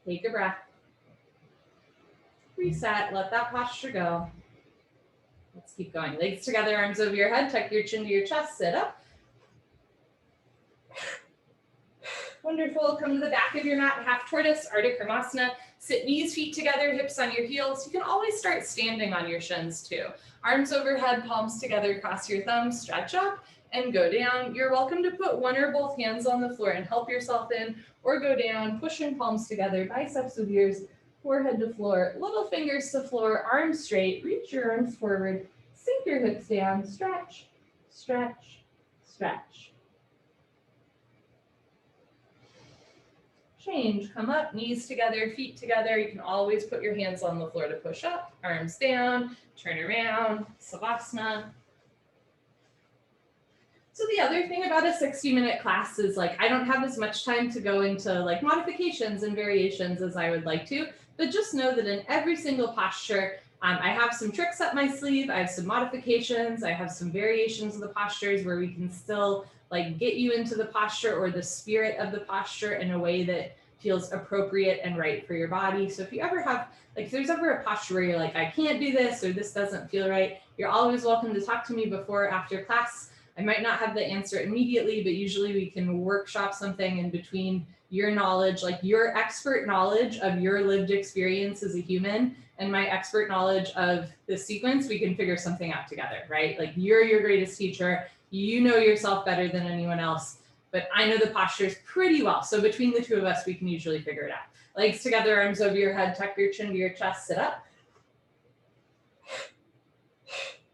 Take a breath. Reset, let that posture go. Let's keep going. Legs together, arms over your head, tuck your chin to your chest, sit up. Wonderful. Come to the back of your mat, half tortoise, Ardha Karmasana. Sit knees, feet together, hips on your heels. You can always start standing on your shins too. Arms overhead, palms together, cross your thumbs, stretch up and go down. You're welcome to put one or both hands on the floor and help yourself in, or go down, pushing palms together, biceps with ears, forehead to floor, little fingers to floor, arms straight, reach your arms forward, sink your hips down, stretch, stretch, stretch. Change, come up, knees together, feet together. You can always put your hands on the floor to push up, arms down, turn around, Savasana. So the other thing about a 60-minute class is like, I don't have as much time to go into like modifications and variations as I would like to, but just know that in every single posture, I have some tricks up my sleeve, I have some modifications, I have some variations of the postures where we can still like get you into the posture or the spirit of the posture in a way that feels appropriate and right for your body. So if you ever have, like if there's ever a posture where you're like, I can't do this or this doesn't feel right, you're always welcome to talk to me before or after class. I might not have the answer immediately, but usually we can workshop something in between your knowledge, like your expert knowledge of your lived experience as a human and my expert knowledge of the sequence. We can figure something out together, right? Like you're your greatest teacher. You know yourself better than anyone else, but I know the postures pretty well. So between the two of us, we can usually figure it out. Legs together, arms over your head, tuck your chin to your chest, sit up.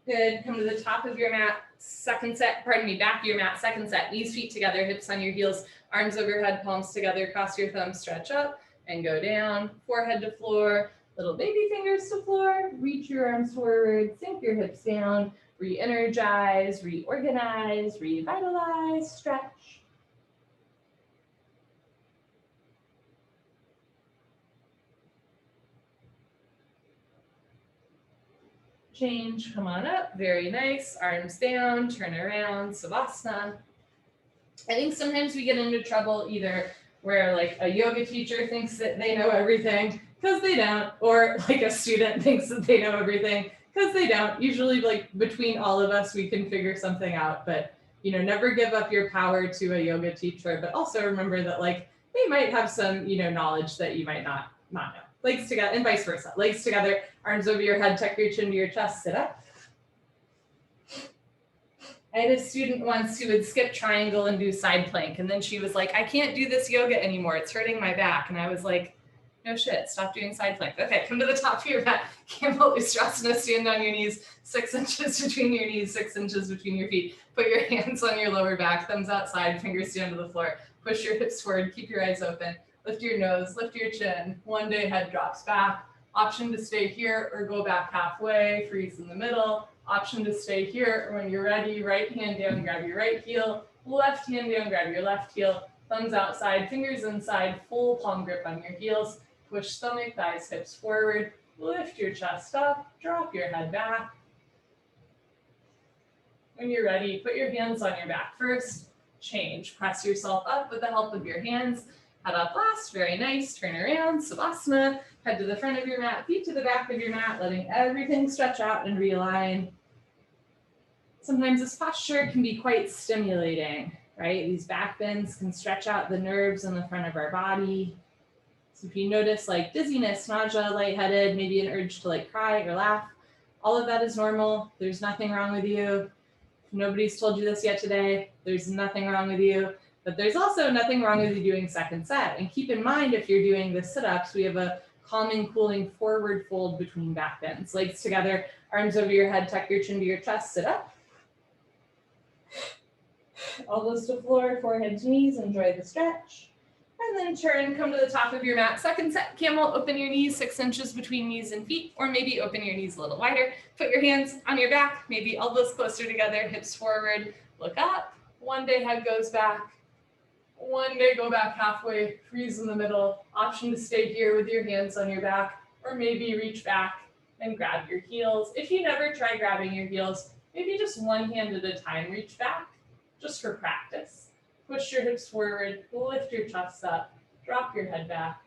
Good, come to the top of your mat, second set, pardon me, back of your mat, second set, knees, feet together, hips on your heels, arms over your head, palms together, cross your thumbs, stretch up and go down, forehead to floor, little baby fingers to floor, reach your arms forward, sink your hips down, re-energize, reorganize, revitalize, stretch. Change, come on up, very nice, arms down, turn around, Savasana. I think sometimes we get into trouble either where like a yoga teacher thinks that they know everything because they don't, or like a student thinks that they know everything because they don't. Usually like between all of us, we can figure something out, but you know, never give up your power to a yoga teacher, but also remember that like they might have some, you know, knowledge that you might not know. Legs together and vice versa. Legs together, arms over your head, tuck your chin to your chest, sit up. I had a student once who would skip triangle and do side plank. And then she was like, I can't do this yoga anymore. It's hurting my back. And I was like, no shit, stop doing side plank. Okay, come to the top of your mat. Camel Ustrasana, stand on your knees, 6 inches between your knees, 6 inches between your feet. Put your hands on your lower back, thumbs outside, fingers down to the floor. Push your hips forward, keep your eyes open. Lift your nose, lift your chin. One day head drops back. Option to stay here or go back halfway, freeze in the middle. Option to stay here, or when you're ready, right hand down, grab your right heel, left hand down, grab your left heel, thumbs outside, fingers inside, full palm grip on your heels, push stomach, thighs, hips forward, lift your chest up, drop your head back. When you're ready, put your hands on your back first, change, press yourself up with the help of your hands, head up last, very nice, turn around, Savasana, head to the front of your mat, feet to the back of your mat, letting everything stretch out and realign. Sometimes this posture can be quite stimulating, right? These back bends can stretch out the nerves in the front of our body. So if you notice like dizziness, nausea, lightheaded, maybe an urge to like cry or laugh, all of that is normal. There's nothing wrong with you. If nobody's told you this yet today, there's nothing wrong with you. But there's also nothing wrong with you doing second set. And keep in mind, if you're doing the sit-ups, we have a calming, cooling forward fold between back bends. Legs together, arms over your head, tuck your chin to your chest, sit up. Elbows to floor, forehead to knees, enjoy the stretch. And then turn, come to the top of your mat. Second set, camel, open your knees 6 inches between knees and feet, or maybe open your knees a little wider. Put your hands on your back, maybe elbows closer together, hips forward, look up. One day head goes back. One day go back halfway, freeze in the middle. Option to stay here with your hands on your back, or maybe reach back and grab your heels. If you never try grabbing your heels, maybe just one hand at a time, reach back, just for practice. Push your hips forward, lift your chest up, drop your head back.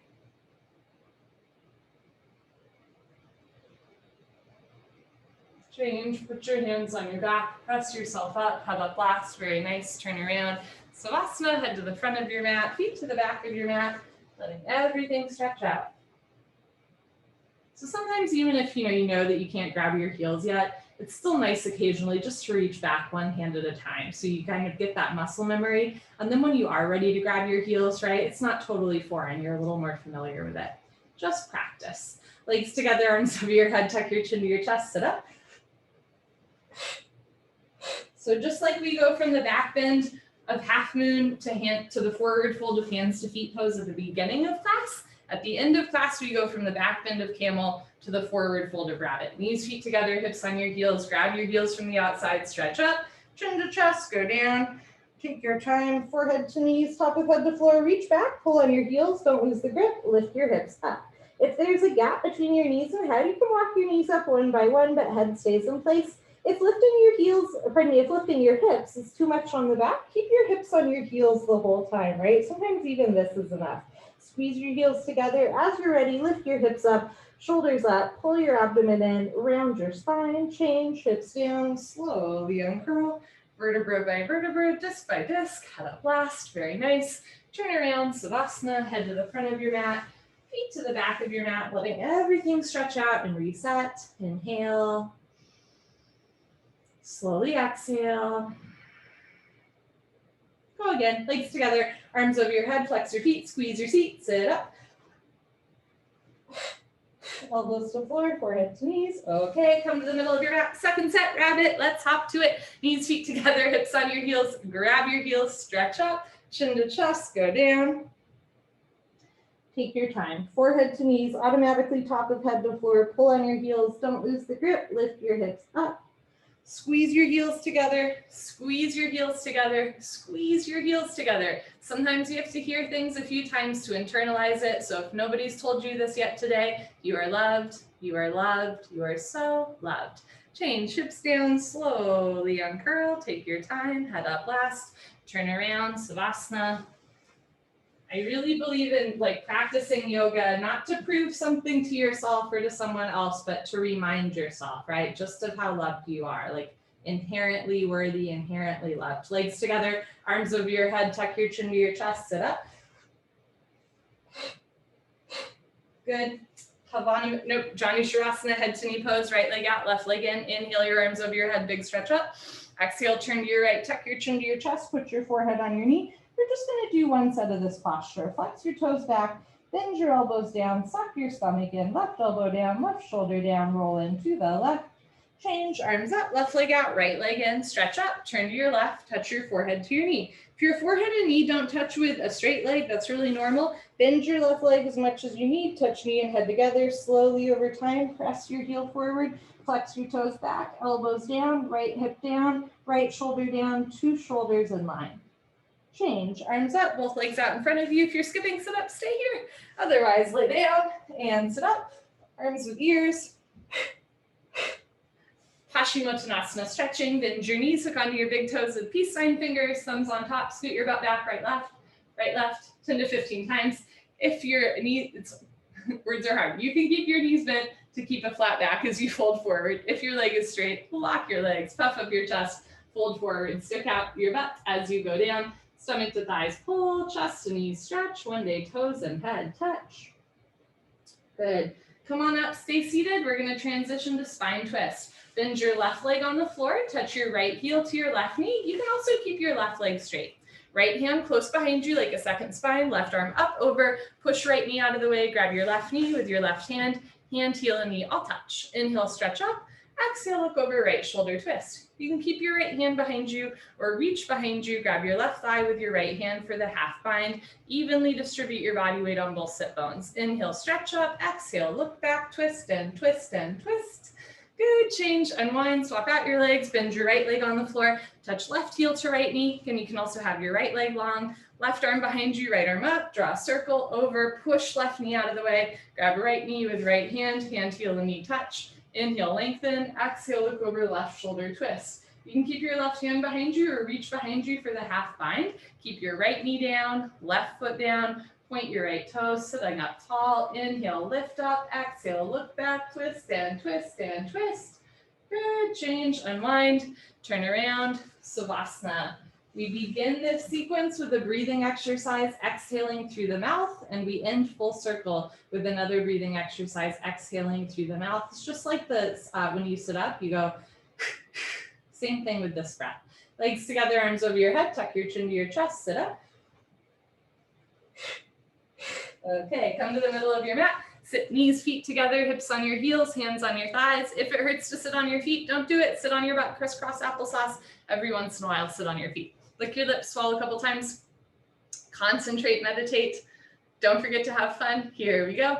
Change, put your hands on your back, press yourself up, head up last, very nice, turn around. Savasana, head to the front of your mat, feet to the back of your mat, letting everything stretch out. So sometimes even if you know that you can't grab your heels yet, it's still nice occasionally just to reach back one hand at a time. So you kind of get that muscle memory. And then when you are ready to grab your heels, right, it's not totally foreign. You're a little more familiar with it. Just practice. Legs together, arms over your head, tuck your chin to your chest, sit up. So just like we go from the back bend of half moon to the forward fold of hands to feet pose at the beginning of class, at the end of class, we go from the back bend of camel to the forward fold of rabbit. Knees, feet together, hips on your heels, grab your heels from the outside, stretch up, chin to chest, go down. Take your time, forehead to knees, top of head to floor, reach back, pull on your heels, don't lose the grip, lift your hips up. If there's a gap between your knees and head, you can walk your knees up one by one, but head stays in place. If lifting your hips is too much on the back, keep your hips on your heels the whole time, right? Sometimes even this is enough. Squeeze your heels together. As you're ready, lift your hips up, shoulders up, pull your abdomen in, round your spine, change, hips down, slowly uncurl, vertebra by vertebra, disc by disc, head up last, very nice. Turn around, Savasana, head to the front of your mat, feet to the back of your mat, letting everything stretch out and reset. Inhale. Slowly exhale. Go again, legs together, arms over your head, flex your feet, squeeze your seat, sit up. Elbows to floor, forehead to knees. Okay, come to the middle of your mat. Second set, rabbit. Let's hop to it. Knees, feet together, hips on your heels. Grab your heels, stretch up, chin to chest, go down. Take your time. Forehead to knees, automatically top of head to floor. Pull on your heels. Don't lose the grip. Lift your hips up. Squeeze your heels together, squeeze your heels together, squeeze your heels together. Sometimes you have to hear things a few times to internalize it. So if nobody's told you this yet today, you are loved, you are loved, you are so loved. Change, hips down, slowly uncurl, take your time, head up last, turn around, Savasana. I really believe in practicing yoga, not to prove something to yourself or to someone else, but to remind yourself, right? Just of how loved you are, inherently worthy, inherently loved. Legs together, arms over your head, tuck your chin to your chest, sit up. Good. Janu Shavasana, head to knee pose, right leg out, left leg in. Inhale your arms over your head, big stretch up. Exhale, turn to your right, tuck your chin to your chest, put your forehead on your knee. We're just going to do one set of this posture. Flex your toes back, bend your elbows down, suck your stomach in, left elbow down, left shoulder down, roll into the left. Change, arms up, left leg out, right leg in, stretch up, turn to your left, touch your forehead to your knee. If your forehead and knee don't touch with a straight leg, that's really normal. Bend your left leg as much as you need, touch knee and head together, slowly over time, press your heel forward, flex your toes back, elbows down, right hip down, right shoulder down, two shoulders in line. Change, arms up, both legs out in front of you. If you're skipping, sit up, stay here. Otherwise, lay down and sit up, arms with ears. Paschimottanasana, stretching, bend your knees, hook onto your big toes with peace sign fingers, thumbs on top, scoot your butt back, right, left, 10 to 15 times. If your knee, words are hard. You can keep your knees bent to keep a flat back as you fold forward. If your leg is straight, lock your legs, puff up your chest, fold forward, stick out your butt as you go down. Stomach to thighs pull, chest to knees stretch, one day toes and head touch. Good. Come on up, stay seated. We're going to transition to spine twist. Bend your left leg on the floor, touch your right heel to your left knee. You can also keep your left leg straight. Right hand close behind you like a second spine, left arm up over, push right knee out of the way, grab your left knee with your left hand, heel and knee all touch. Inhale, stretch up. Exhale, look over, right shoulder twist. You can keep your right hand behind you or reach behind you, grab your left thigh with your right hand for the half bind. Evenly distribute your body weight on both sit bones. Inhale, stretch up. Exhale, look back, twist and twist and twist. Good, change, unwind, swap out your legs, bend your right leg on the floor, touch left heel to right knee, and you can also have your right leg long, left arm behind you, right arm up, draw a circle over, push left knee out of the way, grab right knee with right hand, heel and knee touch. Inhale, lengthen. Exhale, look over, left shoulder twist. You can keep your left hand behind you or reach behind you for the half bind. Keep your right knee down, left foot down. Point your right toes, sitting up tall. Inhale, lift up. Exhale, look back, twist and twist and twist. Good, change, unwind, turn around, Savasana. We begin this sequence with a breathing exercise, exhaling through the mouth, and we end full circle with another breathing exercise, exhaling through the mouth. It's just like this, when you sit up, you go, same thing with this breath. Legs together, arms over your head, tuck your chin to your chest, sit up. Okay, come to the middle of your mat. Sit knees, feet together, hips on your heels, hands on your thighs. If it hurts to sit on your feet, don't do it. Sit on your butt, crisscross applesauce. Every once in a while, sit on your feet. Lick your lips, swallow a couple times. Concentrate, meditate. Don't forget to have fun. Here we go.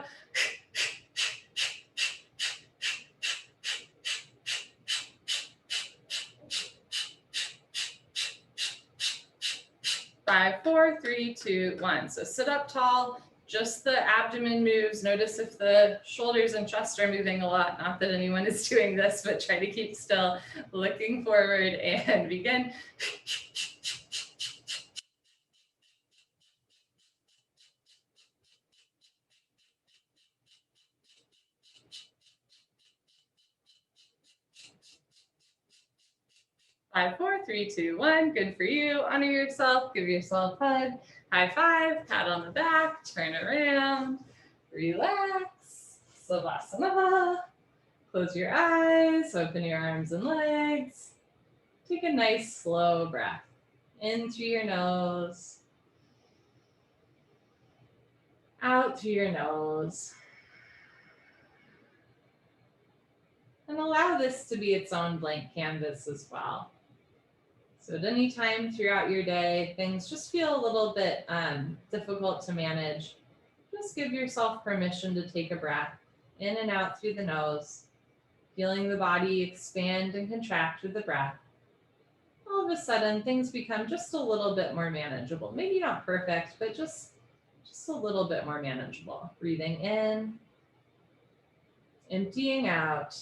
5, 4, 3, 2, 1. So sit up tall, just the abdomen moves. Notice if the shoulders and chest are moving a lot. Not that anyone is doing this, but try to keep still, looking forward, and begin. 5, 4, 3, 2, 1. Good for you. Honor yourself. Give yourself a hug. High five. Pat on the back. Turn around. Relax. Savasana. Close your eyes. Open your arms and legs. Take a nice slow breath in through your nose. Out through your nose. And allow this to be its own blank canvas as well. So at any time throughout your day, things just feel a little bit difficult to manage. Just give yourself permission to take a breath in and out through the nose, feeling the body expand and contract with the breath. All of a sudden, things become just a little bit more manageable. Maybe not perfect, but just a little bit more manageable. Breathing in, emptying out,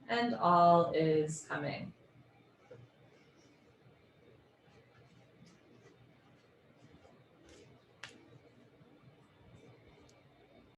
and all is coming.